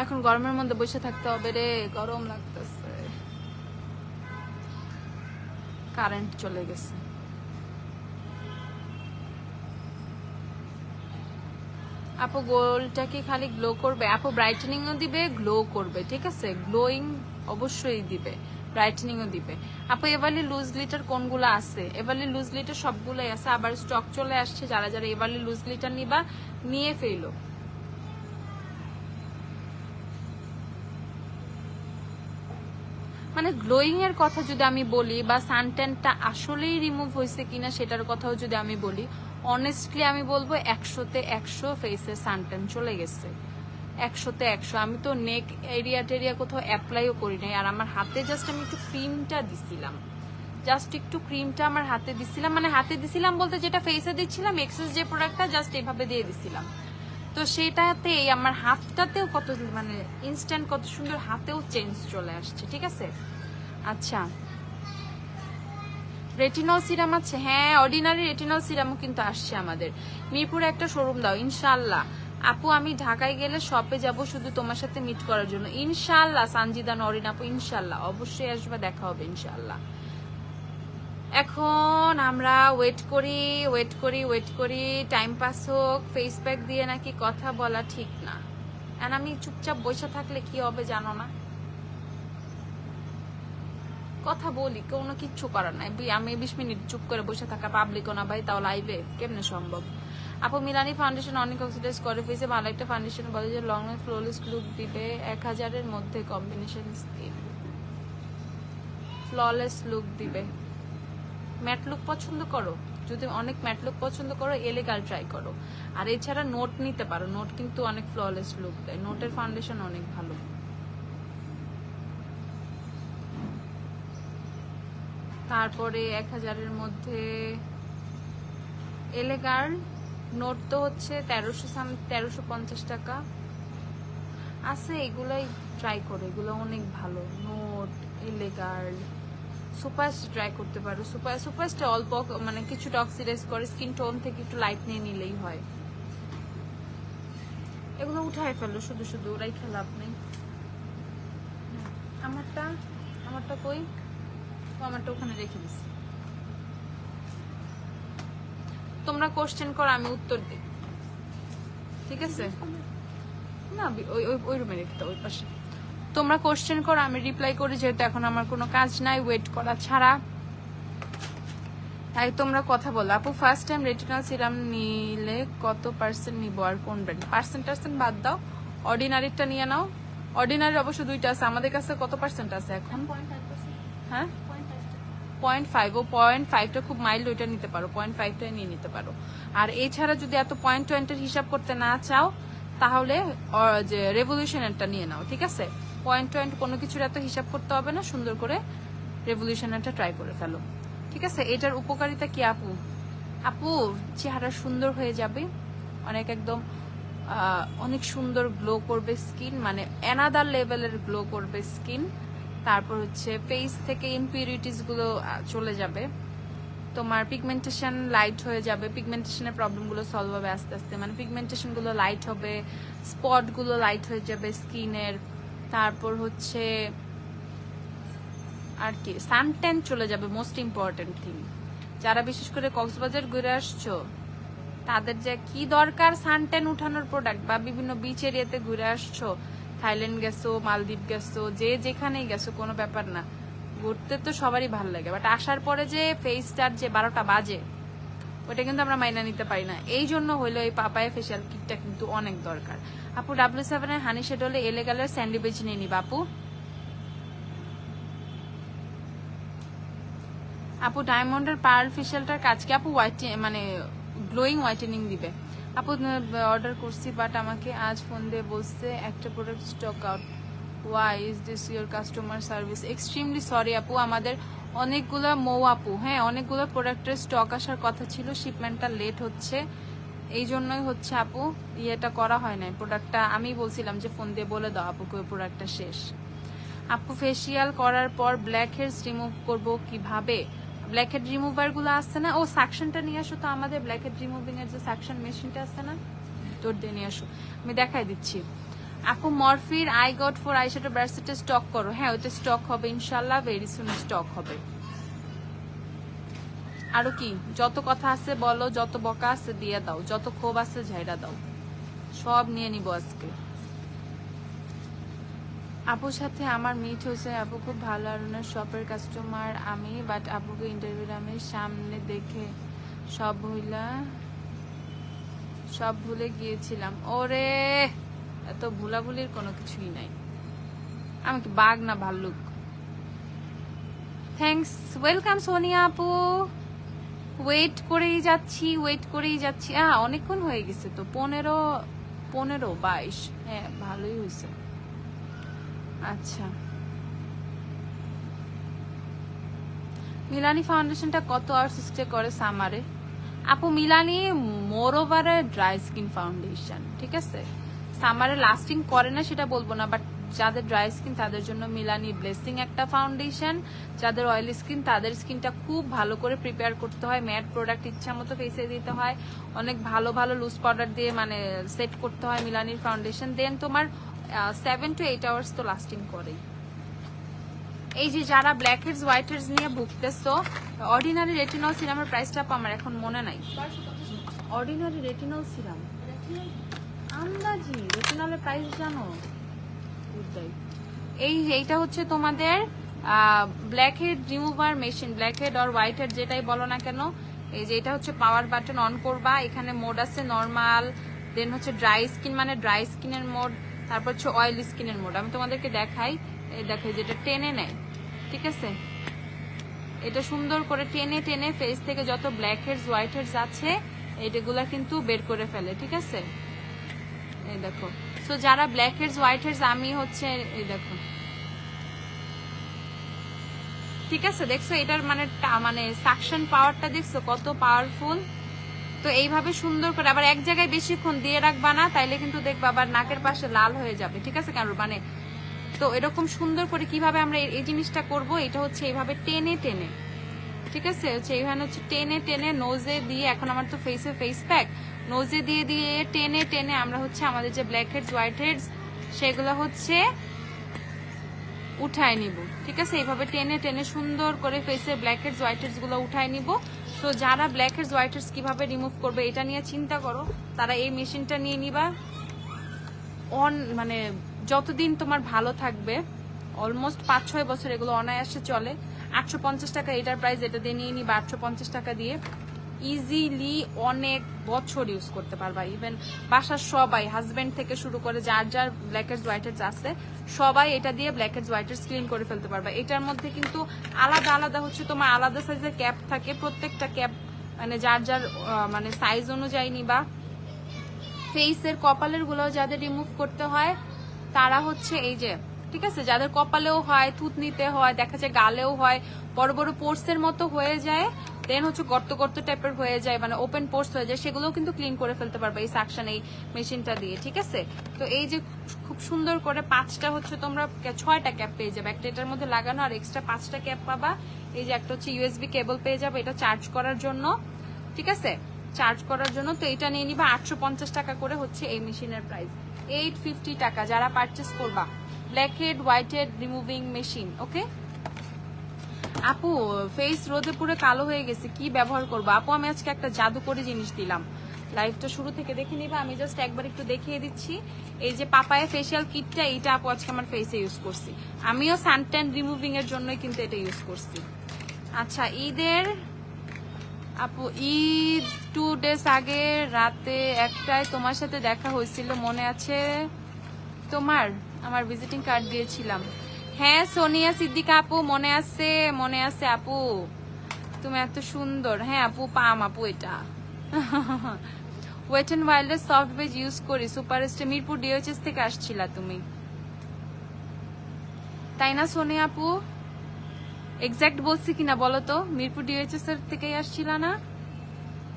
এখন গরমের মধ্যে বসে থাকতে হবে রে, গরম লাগতেছে। কারেন্ট চলে গেছে। আপু গোলটা কি খালি গ্লো করবে? আপু ব্রাইটেনিংও দিবে, গ্লো করবে, ঠিক আছে? গ্লোয়িং অবশ্যই দিবে, ব্রাইটেনিংও দিবে। আপু এভারলি লুজ গ্লিটার কোনগুলো আছে? এভারলি লুজ গ্লিটার সবগুলোই আছে, আবার স্টক চলে আসছে। যারা যারা এভারলি লুজ গ্লিটার নিবা নিয়ে ফেলো। মানে গ্লোয়িং এর কথা যদি আমি বলি, বা সানট্যানটা আসলেই রিমুভ হয়েছে কিনা সেটার কথাও যদি আমি বলি, অনেস্টলি আমি বলবো 100-তে 100 ফেসের সানট্যান চলে গেছে। 100-তে 100। আমি তো নেক এরিয়া টেরিয়া কোথাও অ্যাপ্লাইও করি নাই। আর আমার হাতে জাস্ট আমি একটু ক্রিমটা দিছিলাম, জাস্ট একটু ক্রিমটা আমার হাতে দিছিলাম। মানে হাতে দিছিলাম বলতে যেটা ফেসে দিচ্ছিলাম এক্সেস যে প্রোডাক্টটা জাস্ট এইভাবে দিয়ে দিছিলাম। তো সেটাতেই আমার হাতটাতেও কত মানে ইনস্ট্যান্ট কত সুন্দর হাতেও চেঞ্জ চলে আসছে, ঠিক আছে? আচ্ছা, রেটিনল সিরাম আছে? হ্যাঁ, অর্ডিনারি রেটিনল সিরামও কিন্তু আসছে আমাদের। মিরপুরে একটা শোরুম দাও ইনশাল্লাহ। আপু আমি ঢাকায় গেলে শপে যাব শুধু তোমার সাথে মিট করার জন্য ইনশাল্লাহ। সানজিদা নরিন আপু ইনশাল্লাহ অবশ্যই আসবে, দেখা হবে ইনশাল্লাহ। এখন আমরা ওয়েট করি টাইম পাস হোক। ফেস প্যাক দিয়ে নাকি কথা বলা ঠিক না। আর আমি চুপচাপ বসে থাকলে কি হবে জানো না? কথা বলি, কোনো কিচ্ছু করার নাই। আমি 20 মিনিট চুপ করে বসে থাকা পাবলিকও না ভাই, তাও লাইভে কেমনে সম্ভব? আপু মিলানি ফাউন্ডেশন অনেক অক্সিডাইজ করে ফেসে, ভালো একটা ফাউন্ডেশন বলে যে লং ফ্লোলেস লুক দিবে। 1000-এর মধ্যে কম্বিনেশন স্কিন ফ্ললেস লুক দিবে। ম্যাট লুক পছন্দ করো? যদি অনেক ম্যাট লুক পছন্দ করো এলেগাল ট্রাই করো। আর এছাড়া নোট নিতে পারো, নোট কিন্তু অনেক ফ্ললেস লুক দেয়, নোটের ফাউন্ডেশন অনেক ভালো। তারপরে 1000-এর মধ্যে এলেগার নোট তো হচ্ছে 1350 টাকা আছে, এগুলোই ট্রাই করো, এগুলো অনেক ভালো। নোট, এলেগার, সুপারস্টার ট্রাই করতে পারো। সুপারস্টার অল্প মানে কিছু অক্সিডাইজ করে, স্কিন টোন থেকে একটু লাইট নিয়ে নিলেই হয়। এগুলো উঠায় ফেলো, শুধু শুধু ওরাই লাভ নেই। আমারটা কই? আমারটা ওখানে রেখে দিচ্ছি। তোমরা কোশ্চেন করো, আমি উত্তর দিই, ঠিক আছে? না ওই রুমে রেখে দাও, ওই পাশে। তোমরা কোশ্চেন করো, আমি রিপ্লাই করি, যেহেতু এখন আমার কোনো কাজ নাই ওয়েট করা ছাড়া, তাই তোমরা কথা বলো। আপু ফার্স্ট টাইম রেটিনাল সিরাম নিলে কত পার্সেন্ট নিবো আর কোন ব্র্যান্ড? পার্সেন্ট বাদ দাও, অর্ডিনারিটা নিয়ে নাও। অর্ডিনারি অবশ্য 2টা আছে, আমাদের কাছে কত পার্সেন্ট আছে এখন? হ্যাঁ 0.5। ও 0.5টা খুব মাইল্ড, ওইটা নিতে পারো, 0.5টাই নিয়ে নিতে পারো। আর এছাড়া যদি এত পয়েন্টের হিসাব করতে না চাও তাহলে যে রেভলিউশনেরটা নিয়ে নাও, ঠিক আছে? পয়েন্ট কোনো কিছুর এত হিসাব করতে হবে না, সুন্দর করে রেভলিউশনেরটা ট্রাই করে ফেলো, ঠিক আছে? এটার উপকারিতা কি আপু? আপু চেহারা সুন্দর হয়ে যাবে, অনেক একদম অনেক সুন্দর গ্লো করবে স্কিন, মানে অ্যানাদার লেভেলের গ্লো করবে স্কিন। তারপর হচ্ছে ফেস থেকে ইমপিউরিটিস গুলো চলে যাবে, তোমার পিগমেন্টেশন লাইট হয়ে যাবে, পিগমেন্টেশনের প্রবলেমগুলো সলভ হবে আস্তে আস্তে, মানে পিগমেন্টেশন গুলো লাইট হবে, স্পট গুলো লাইট হয়ে যাবে স্কিনের। তারপর হচ্ছে আর কি, সানট্যান চলে যাবে, মোস্ট ইম্পর্টেন্ট থিং। যারা বিশেষ করে কক্সবাজার ঘুরে আসছো তাদের যে কি দরকার সানট্যান উঠানোর প্রোডাক্ট, বা বিভিন্ন বিচ এরিয়াতে ঘুরে আসছো, থাইল্যান্ড গেছো, মালদ্বীপ গেছো, যে যেখানেই গেছো, কোনো ব্যাপার না, ঘুরতে তো সবারই ভালো লাগে, বাট আসার পরে যে ফেসটার যে 12টা বাজে ওটা কিন্তু আমরা মাইনা নিতে পারি না। এই জন্য হইলো এই পাপায়া ফেশিয়াল কিটটা কিন্তু অনেক দরকার। আপু W7 এর হানি শেড হলে এলেগালের স্যান্ডি বেজ নিয়ে নিবা আপু। আপু ডায়মন্ডের পার্ল ফেশিয়ালটার কাজ কি আপু? মানে গ্লোয়িং হোয়াইটেনিং দিবে। আপু অর্ডার করছি, বাট আমাকে আজ ফোন দিয়ে বলছে একটা product stock out. Why is this your customer service? Extremely sorry আপু, আমাদের অনেকগুলো আপু, হ্যাঁ অনেকগুলো প্রোডাক্টের স্টক আসার কথা ছিল, শিপমেন্টটা লেট হচ্ছে, এই জন্যই হচ্ছে আপু ইয়েটা করা হয় না। প্রোডাক্টটা আমি বলছিলাম যে ফোন দিয়ে বলে দাও আপুকে ওই প্রোডাক্টটা শেষ। আপু ফেসিয়াল করার পর ব্ল্যাক হেডস রিমুভ করবো কিভাবে? ব্ল্যাক হেড রিমুভার গুলো আসছে না, ও সাকশনটা নিয়ে আসো তো, আমাদের ব্ল্যাক হেড রিমুভিং এর যে সাকশন মেশিনটা আছে না, তোর দিয়ে নিয়ে আসো, আমি দেখাই দিচ্ছি। আপু মরফির আই গট ফর আইশ্যাডো ব্রাশটা স্টক করো। হ্যাঁ ওইটা স্টক হবে ইনশাল্লাহ, ভেরি সুন স্টক হবে। আরো কি যত কথা আছে বলো, যত বকা আছে দিয়ে দাও, যত ক্ষোভ আছে ঝাইরা দাও, সব নিয়ে নিবো আজকে। আপুর সাথে আমার মিট হয়েছে, আপু খুব ভালো, আর ওনার শপের কাস্টমার আমি, বাট আপুকে ইন্টারভিউ আমি সামনে দেখে সব ভুলে গিয়েছিলাম। ওরে এত ভুলাভুলির কোনো কিছুই নাই, আমি কি বাঘ না ভাল্লুক? থ্যাংকস, ওয়েলকাম সোনিয়া আপু। ওয়েট করেই যাচ্ছি। অনেকক্ষণ হয়ে গেছে তো, 15-22, হ্যাঁ ভালোই হয়েছে। আচ্ছা মিলানি ফাউন্ডেশনটা কত আওয়ার্স স্টে করে সামারে? আপু Milani more over dry skin foundation, ঠিক আছে? সামারে লাস্টিং করে না সেটা বলবো না, বাট যাদের ড্রাই স্কিন তাদের জন্য মিলানি ব্লেসিং একটা ফাউন্ডেশন। যাদের অয়েলি স্কিন তাদের স্কিনটা খুব ভালো করে প্রিপেয়ার করতে হয়, ম্যাট প্রোডাক্ট ইচ্ছা মতো ফেসে দিতে হয়, অনেক ভালো ভালো লুজ পাউডার দিয়ে মানে সেট করতে হয় মিলানির ফাউন্ডেশন, দেন তোমার 7 to 8 আওয়ার্স তো লাস্টিং করেই। এই যে যারা ব্ল্যাক হেডস হোয়াইট হেডস নিয়ে ভুগতেছো, অর্ডিনারি রেটিনল সিরামের প্রাইসটা আমার এখন মনে নাই। অর্ডিনারি রেটিনল সিরাম আন্দাজি রেটিনলের প্রাইস জানো? এইটা হচ্ছে তোমাদের blackhead remover machine, blackhead আর হোয়াইট হেড যেটাই বলো না কেন, এই যে এটা হচ্ছে পাওয়ার বাটন অন করবা, এখানে মোড আছে নর্মাল, দেন হচ্ছে ড্রাই স্কিন মানে ড্রাই স্কিনের মোড, তারপর হচ্ছে অয়েলি স্কিনের মোড। আমি তোমাদেরকে দেখাই, এই দেখো যেটা টেনে নেয়, ঠিক আছে? এটা সুন্দর করে টেনে টেনে ফেস থেকে যত ব্ল্যাক হেডস হোয়াইট হেডস আছে এইগুলা কিন্তু বের করে ফেলে, ঠিক আছে? এই দেখো, সো যারা ব্ল্যাক হেডস হোয়াইট হেডস, আমি হচ্ছে এই দেখো, ঠিক আছে? দেখছো এটার মানে সাকশন পাওয়ারটা দেখছো কত পাওয়ারফুল। তো এইভাবে সুন্দর করে, আবার এক জায়গায় বেশিক্ষণ দিয়ে রাখবা না, তাইলে কিন্তু দেখবা আবার নাকের পাশে লাল হয়ে যাবে, ঠিক আছে? কারণ মানে তো এরকম সুন্দর করে কিভাবে আমরা এই জিনিসটা করব, এটা হচ্ছে এইভাবে টেনে টেনে, ঠিক আছে? হচ্ছে এইভাবে হচ্ছে টেনে টেনে নোজে দিয়ে, এখন আমার তো ফেসে ফেস প্যাক, নোজে দিয়ে দিয়ে টেনে টেনে আমরা হচ্ছে আমাদের যে ব্ল্যাক হেডস হোয়াইট হেডস সেগুলো হচ্ছে উঠায় নিব, ঠিক আছে? এইভাবে টেনে টেনে সুন্দর করে ফেসের ব্ল্যাক হেডস হোয়াইট হেডস গুলো উঠায় নিব। তো যারা ব্ল্যাক হেডস হোয়াইট হেডস কিভাবে রিমুভ করবে এটা নিয়ে চিন্তা করো, তারা এই মেশিনটা নিয়ে নিবা। মানে যতদিন তোমার ভালো থাকবে, অলমোস্ট 5-6 বছর এগুলো অনায়াসে চলে। 850 টাকা এটার প্রাইস, এটা দিয়ে নিয়ে নিবা 850 টাকা দিয়ে ইজিলি অনেক বছর ইউজ করতে পারবা। ইভেন বাসার সবাই, হাজবেন্ড থেকে শুরু করে যার যার ব্ল্যাক হেডস হোয়াইট হেডস আছে, সবাই এটা দিয়ে blackheads whiteheads clean করে ফেলতে পারবা। এটার মধ্যে কিন্তু আলাদা আলাদা হচ্ছে তোমার আলাদা সাইজের ক্যাপ থাকে, প্রত্যেকটা ক্যাপ মানে যার যার মানে সাইজ অনুযায়ী নিবা। ফেসের কপালের গুলো যাদের রিমুভ করতে হয় তারা হচ্ছে এই যে, ঠিক আছে, যাদের কপালেও হয়, থুতনিতে হয়, দেখা যায় গালেও হয়, বড় বড় পোর্সের মতো হয়ে যায়, দেন হচ্ছে গর্ত গর্ত টাইপের হয়ে যায়, মানে ওপেন পোর্স হয়ে যায়, সেগুলোও কিন্তু ক্লিন করে ফেলতে পারবে এই সাকশন এই মেশিনটা দিয়ে, ঠিক আছে? তো এই যে খুব সুন্দর করে 5টা হচ্ছে তোমরা 6টা ক্যাপ পেয়ে যাবে, একটা এটার মধ্যে লাগানো, আর এক্সট্রা 5টা ক্যাপ পাবা। এই যে একটা হচ্ছে ইউএসবি কেবল পেয়ে যাবে, এটা চার্জ করার জন্য, ঠিক আছে? চার্জ করার জন্য। তো এটা নিয়ে নিবা 850 টাকা করে হচ্ছে এই মেশিনের প্রাইস। 850 টাকা যারা পারচেস করবা blackhead whitehead removing machine. Okay আপু, ফেস রোদে পুরো কালো হয়ে গেছে, কি ব্যবহার করবো? আপু আমি আজকে একটা জাদুকরি জিনিস দিলাম, লাইভটা শুরু থেকে দেখে নিবা, আমি জাস্ট একবার একটু দেখিয়ে দিচ্ছি। এই যে পাপায়া ফেসিয়াল কিটটা, এইটা আপু আজকে আমার ফেসে ইউজ করছি, আমিও সানট্যান রিমুভিং এর জন্যই কিন্তু এটা ইউজ করছি। আচ্ছা, ঈদের আপু ঈদ 2 days আগে রাতে 1টায় তোমার সাথে দেখা হয়েছিল, মনে আছে তোমার? আমার ভিজিটিং কার্ড দিয়েছিলাম। হ্যাঁ সোনিয়া সিদ্দিকা আপু, মনে আছে, মনে আছে আপু, তুমি এত সুন্দর। হ্যাঁ আপু, পাম আপু এটা। ওয়েট এন্ড ওয়াইল্ডের সফট বেজ ইউজ করি, সুপারস্টার মিরপুর ডিওএইচএস থেকে আসছিলা তুমি, তাই না সোনিয়া আপু? এক্সাক্ট বলছি কিনা বলো তো, মিরপুর ডিওএইচএস এর থেকেই আসছিল না?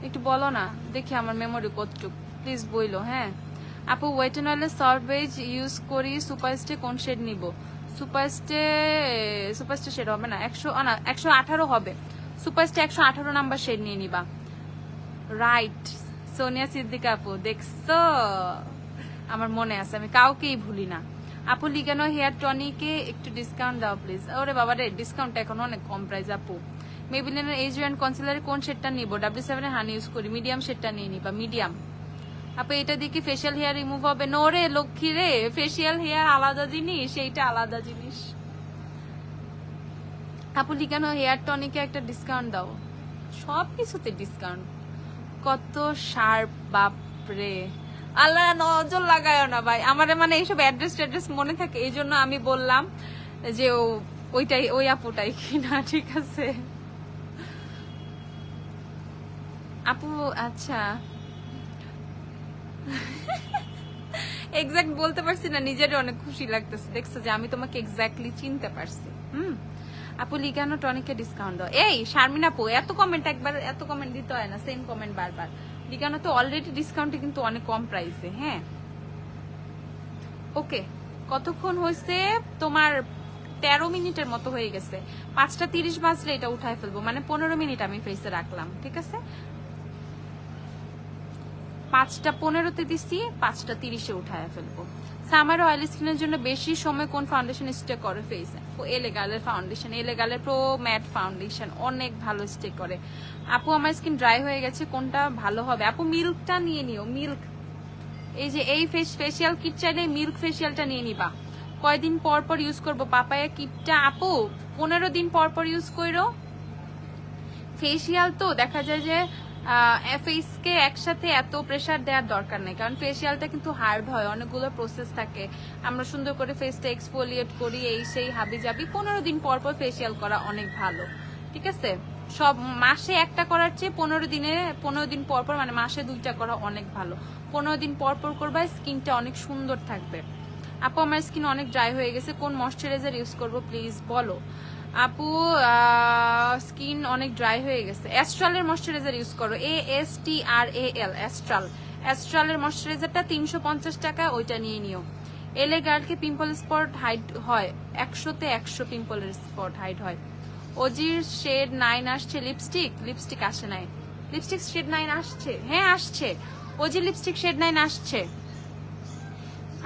একটু বলো না, দেখি আমার মেমোরি কতটুক, প্লিজ বইলো। হ্যাঁ আপু, ওয়েট এন্ড অয়েলের সফট বেজ ইউজ করি, সুপারস্টে কোন শেড নিব? সুপারস্টে শেড হবে না, 118 হবে, সুপারস্টে 118 নাম্বার শেড নিয়ে নিবা। রাইট সোনিয়া সিদ্দিকা আপু, দেখছো আমার মনে আছে, আমি কাউকেই ভুলি না। আপু লিগানো হেয়ার টনিকে একটু ডিসকাউন্ট দাও প্লিজ। ওরে বাবা রে, ডিসকাউন্ট এখন অনেক কম প্রাইস আপু। মেবিলিনের এজ অ্যান্ড কনসিলারে কোন শেডটা নিব? W7 এর হানি ইউজ করি, মিডিয়াম শেডটা নিয়ে নিবা, মিডিয়াম। আপু এটা দিয়ে কি ফেশিয়াল হেয়ার রিমুভ হবে? নো রে লক্ষ্মী রে, ফেশিয়াল হেয়ার আলাদা জিনিস, সেইটা আলাদা জিনিস। আপু লিগানো হেয়ার টনিকে একটা ডিসকাউন্ট দাও। সব কিছুতে ডিসকাউন্ট, কত শার্প বাপরে। আল্লাহ নজর লাগায় না ভাই আমার, মানে এইসব অ্যাড্রেস মনে থাকে, এই জন্য আমি বললাম যে ওইটাই, ওই আপুটাই কিনা, ঠিক আছে আপু? আচ্ছা এক্সাক্ট বলতে পারছি না, নিজেরই অনেক খুশি লাগতেছে, দেখছো যে আমি তোমাকে এক্স্যাক্টলি চিনতে পারছি। আপু লিগানো টনিকে ডিসকাউন্ট দাও। এই শারমিন আপু, এত কমেন্ট একবার, এত কমেন্ট দিতে হয় না, সেম কমেন্ট বারবার। লিগানো তো অলরেডি ডিসকাউন্টে কিন্তু অনেক কম প্রাইসে। হ্যাঁ ওকে, কতক্ষণ হয়েছে তোমার? 13 মিনিটের মতো হয়ে গেছে, 5:30 বাজলে এটা উঠায় ফেলবো, মানে 15 মিনিট আমি ফেসে রাখলাম, ঠিক আছে? 5:15-তে দিচ্ছি, 5:30-এ উঠায় ফেলবো। সামার অয়েলি স্কিনের জন্য বেশি সময় কোন ফাউন্ডেশন স্টে করে ফেসে? এলেগালের ফাউন্ডেশন, এলেগালের প্রো ম্যাট ফাউন্ডেশন অনেক ভালো স্টে করে। আপু আমার স্কিন ড্রাই হয়ে গেছে, কোনটা ভালো হবে? আপু মিল্কটা নিয়ে নিও, মিল্ক। এই যে এই ফেসিয়াল কিট চাইলে মিল্ক ফেসিয়ালটা নিয়ে নিবা। কয়দিন পর পর ইউজ করবো পাপায়া কিটটা? আপু 15 দিন পর পর ইউজ করো। ফেসিয়াল তো দেখা যায় যে ফেসকে একসাথে এত প্রেসার দেওয়ার দরকার নেই, কারণ ফেসিয়ালটা কিন্তু হার্ড হয়, অনেকগুলো প্রসেস থাকে, আমরা সুন্দর করে ফেসটা এক্সফোলিয়েট করি, এই সেই হাবি জাবি। 15 দিন পর পর ফেসিয়াল করা অনেক ভালো, ঠিক আছে? সব মাসে একটা করার চেয়ে 15 দিন পর পর, মানে মাসে 2টা করা অনেক ভালো। 15 দিন পর পর করবা, স্কিনটা অনেক সুন্দর থাকবে। আপু আমার স্কিন অনেক ড্রাই হয়ে গেছে, কোন ময়শ্চারাইজার ইউজ করব প্লিজ বলো। আপু স্কিন অনেক ড্রাই হয়ে গেছে, অ্যাস্ট্রালের ময়শ্চারাইজার ইউজ করো, ASTRAL, অ্যাস্ট্রালের ময়শ্চারাইজারটা 350 টাকা, ওইটা নিয়ে নিও। এলএ গার্লকে পিম্পল স্পট হাইড হয়, 100-তে 100 পিম্পলের স্পট হাইড হয়। ওজির শেড 9 আসছে, লিপস্টিক আসে নাই। লিপস্টিক শেড 9 আসছে, হ্যাঁ আসছে, ওজির লিপস্টিক শেড 9 আসছে।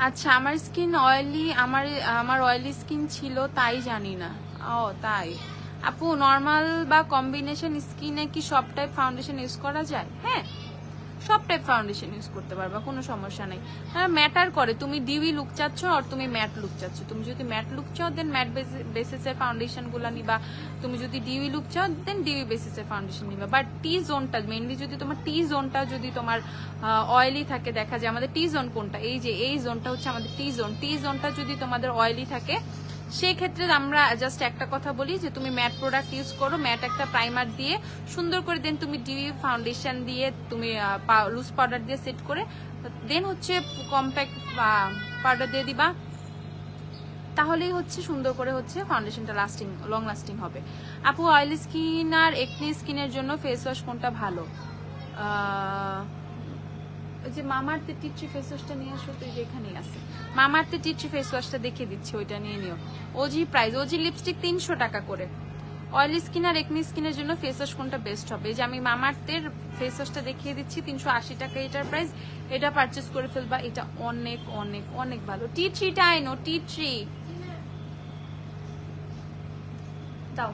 আচ্ছা আমার স্কিন অয়েলি, আমার অয়েলি স্কিন ছিল তাই জানি না। ও তাই। আপু নর্মাল বা কম্বিনেশন স্কিনে কি সব টাইপ ফাউন্ডেশন ইউজ করা যায়? হ্যাঁ, সব টাইপ ফাউন্ডেশন ইউজ করতে পারবা, কোনো সমস্যা নেই। হ্যাঁ ম্যাটার করে তুমি ডিউই লুক চাচ্ছ আর তুমি ম্যাট লুক চাচ্ছ। তুমি যদি ম্যাট লুক চাও দেন ম্যাট বেসিসের ফাউন্ডেশন গুলা নিবা, তুমি যদি ডিউই লুক চাও দেন ডিউই বেসিসের ফাউন্ডেশন নিবা। বাট টি জোনটা মেইনলি, যদি তোমার টি জোনটা যদি তোমার অয়েলি থাকে, দেখা যায় আমাদের টি জোন কোনটা, এই যে এই জোনটা হচ্ছে আমাদের টি জোনটা যদি তোমাদের অয়েলি থাকে, সেই ক্ষেত্রে আমরা জাস্ট একটা কথা বলি যে তুমি ম্যাট প্রোডাক্ট ইউজ করো, ম্যাট একটা প্রাইমার দিয়ে সুন্দর করে, দেন তুমি ডিউই ফাউন্ডেশন দিয়ে, তুমি লুজ পাউডার দিয়ে সেট করে, দেন হচ্ছে কম্প্যাক্ট পাউডার দিয়ে দিবা, তাহলেই হচ্ছে সুন্দর করে হচ্ছে ফাউন্ডেশনটা লং লাস্টিং হবে। আপু অয়েলি স্কিন আর একনি স্কিনের জন্য ফেস ওয়াশ কোনটা ভালো? ওই যে মামাআর্থের টি ট্রি ফেস ওয়াশটা নিয়ে আসো, তো এখানেই আছে, মামাআর্থের টি ট্রি ফেস ওয়াশটা দেখিয়ে দিচ্ছি, ওইটা নিয়ে নিও। ওজি প্রাইস, ওজি লিপস্টিক 300 টাকা করে। অয়েলি স্কিন আর একনি স্কিনের জন্য ফেস ওয়াশ কোনটা বেস্ট হবে? এই যে আমি মামাআর্থের ফেস ওয়াশটা দেখিয়ে দিচ্ছি, 380 টাকা এটার প্রাইস, এটা পারচেজ করে ফেলবা, এটা অনেক অনেক অনেক ভালো। টি ট্রিটা আইনো, টি ট্রি দাও,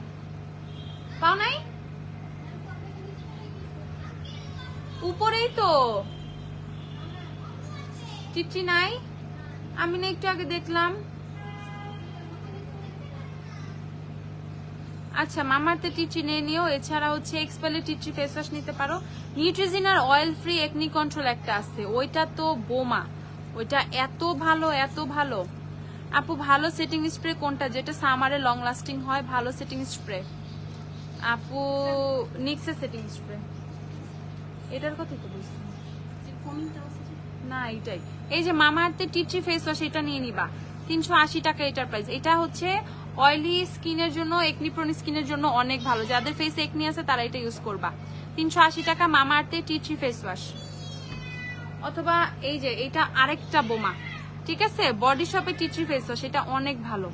পাও নাই? উপরেই তো টিট্রি নাই, আমি না একটু আগে দেখলাম। আচ্ছা মামাআর্থে টিট্রি নিয়ে নিও। এছাড়া হচ্ছে এক্সপেলের টিট্রি ফেস ওয়াশ নিতে পারো। নিউট্রিজিনার অয়েল ফ্রি একনি কন্ট্রোল একটা আছে, ওইটা তো বোমা, ওইটা এত ভালো এত ভালো। আপু ভালো সেটিং স্প্রে কোনটা যেটা সামারে লং লাস্টিং হয়? ভালো সেটিং স্প্রে আপু নিক্সের সেটিং স্প্রে, এটার কথাই তো বলছি না, এটাই। এই যে মামাআর্থের টিট্রি ফেস ওয়াশ, এটা নিয়ে নিবা, 380 টাকা এটার প্রাইস। এটা হচ্ছে অয়েলি স্কিনের জন্য, একনি প্রোন স্কিনের জন্য অনেক ভালো, যাদের ফেসে একনি আছে তারা এটা ইউজ করবা। 380 টাকা মামাআর্থের টিট্রি ফেস ওয়াশ। অথবা এই যে এটা আরেকটা বোমা, ঠিক আছে, বডি শপের টিট্রি ফেস ওয়াশ, এটা অনেক ভালো।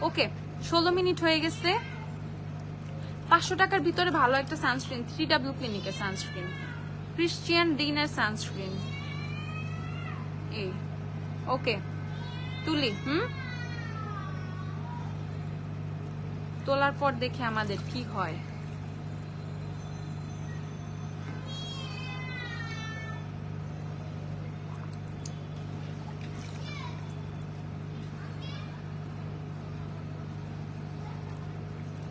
ওকে 16 মিনিট হয়ে গেছে। 500 টাকার ভিতরে ভালো একটা সানস্ক্রিন, 3W ক্লিনিকের সানস্ক্রিন, ক্রিশ্চিয়ান ডিনের সানস্ক্রিন, এই ওকে তুলি। তোলার পর দেখে আমাদের কি হয়।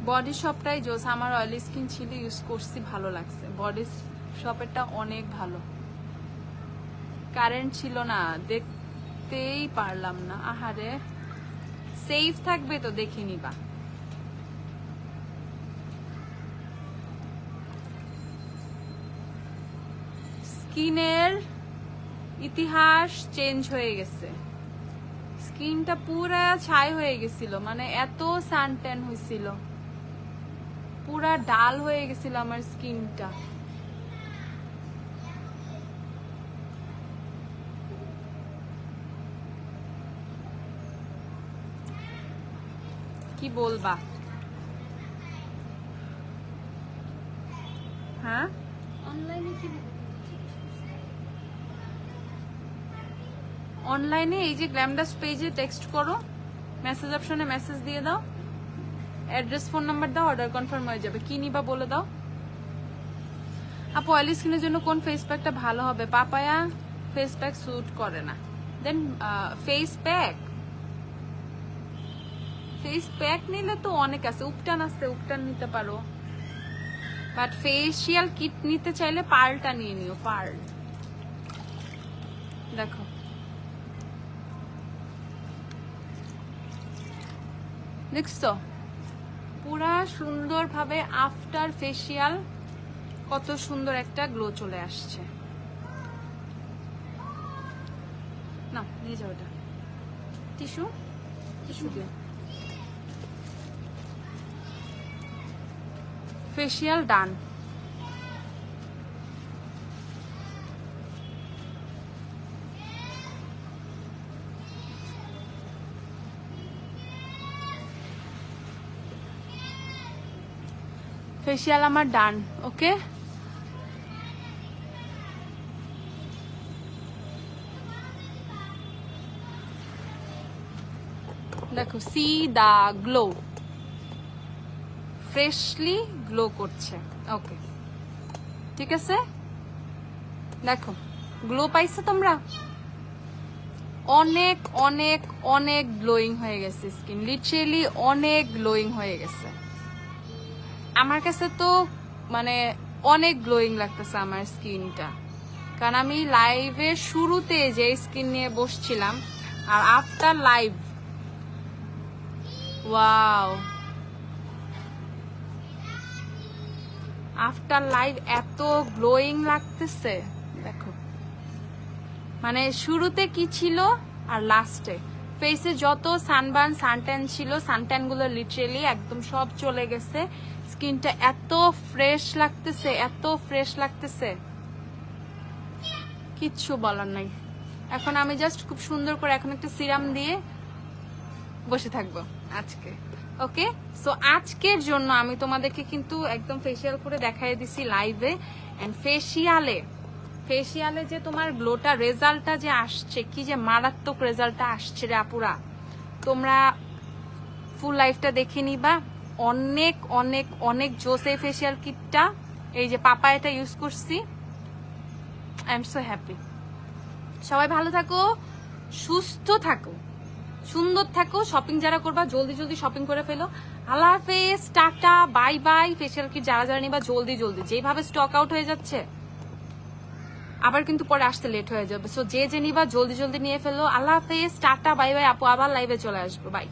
বডি শপটাই জোস, আমার অয়েলি স্কিন ছিল, ইউজ করছি, ভালো লাগছে। বডি শপেরটা অনেক ভালো। কারেন্ট ছিল না, দেখতেই পারলাম না। আহারে, সেফ থাকবে তো দেখে নিবা। স্কিনের ইতিহাস চেঞ্জ হয়ে গেছে, স্কিনটা পুরা ছাই হয়ে গেছিল, মানে এত সানট্যান হয়েছিল, পুরা ডাল হয়ে গেছিল আমার স্কিনটা। কি বলবা? হ্যাঁ অনলাইনে এই যে গ্ল্যামডাস পেজে টেক্সট করো, মেসেজ অপশনে মেসেজ দিয়ে দাও, অ্যাড্রেস ফোন নাম্বার দাও, অর্ডার কনফার্ম হয়ে যাবে। কি নিবা বলে দাও। আপু অয়েলি স্কিনের জন্য কোন ফেস প্যাকটা ভালো হবে? পাপায়া ফেস প্যাক স্যুট করে না। দেন ফেস প্যাক নিলে তো অনেক আছে, উপটান আছে, উপটান নিতে পারো, বাট ফেসিয়াল কিট নিতে চাইলে পার্লটা নিয়ে নিও, পার্ল। দেখো দেখছো পুরা সুন্দরভাবে আফটার ফেসিয়াল কত সুন্দর একটা গ্লো চলে আসছে। না নিয়ে যাও, এটা টিস্যু দিয়ে। ফেসিয়াল ডান। ফেসিয়াল আমার ডান। ওকে, দেখো সি দা গ্লো, ফ্রেশলি গ্লো করছে। ওকে ঠিক আছে, দেখো গ্লো পাইছো তোমরা, অনেক অনেক অনেক গ্লোয়িং হয়ে গেছে স্কিন, লিটারেলি অনেক গ্লোয়িং হয়ে গেছে। আমার কাছে তো মানে অনেক গ্লোয়িং লাগতেছে আমার স্কিনটা, কারণ আমি লাইভের শুরুতে যে স্কিন নিয়ে বসছিলাম আর after live, wow, after live এত গ্লোয়িং লাগতেছে। দেখো মানে শুরুতে কি ছিল আর লাস্টে ফেসে যত সানবার্ন সানট্যান ছিল, সানট্যান গুলো লিটারেলি একদম সব চলে গেছে। স্কিনটা এত ফ্রেশ লাগতেছে, এত ফ্রেশ লাগতেছে, কিচ্ছু বলার নাই। এখন আমি জাস্ট খুব সুন্দর করে এখন একটা সিরাম দিয়ে বসে থাকবো আজকে। ওকে, সো আজকের জন্য আমি তোমাদেরকে কিন্তু একদম ফেসিয়াল করে দেখাই দিছি লাইভে। এন্ড ফেসিয়ালে যে তোমার গ্লোটা রেজাল্টটা যে আসছে, কি যে মারাত্মক রেজাল্টটা আসছে রে আপুরা, তোমরা ফুল লাইফটা দেখে নিবা। অনেক অনেক অনেক জোস এই ফেসিয়াল কিটটা। এই যে পাপা এটা ইউজ করছি, আই এম সো হ্যাপি। সবাই ভালো থাকো, সুস্থ থাকো, সুন্দর থাকো। শপিং যারা করবা জলদি জলদি শপিং করে ফেলো। আল্লাহ হাফেজ, tata, bye bye. Facial kit যারা যারা নিবা জলদি জলদি, যেভাবে স্টক আউট হয়ে যাচ্ছে আবার কিন্তু পরে আসতে লেট হয়ে যাবে। সো যে নিবা জলদি জলদি নিয়ে ফেলো। আল্লাহ হাফেজ, টাটা, বাই বাই। আপু আবার লাইভে চলে আসবো, বাই।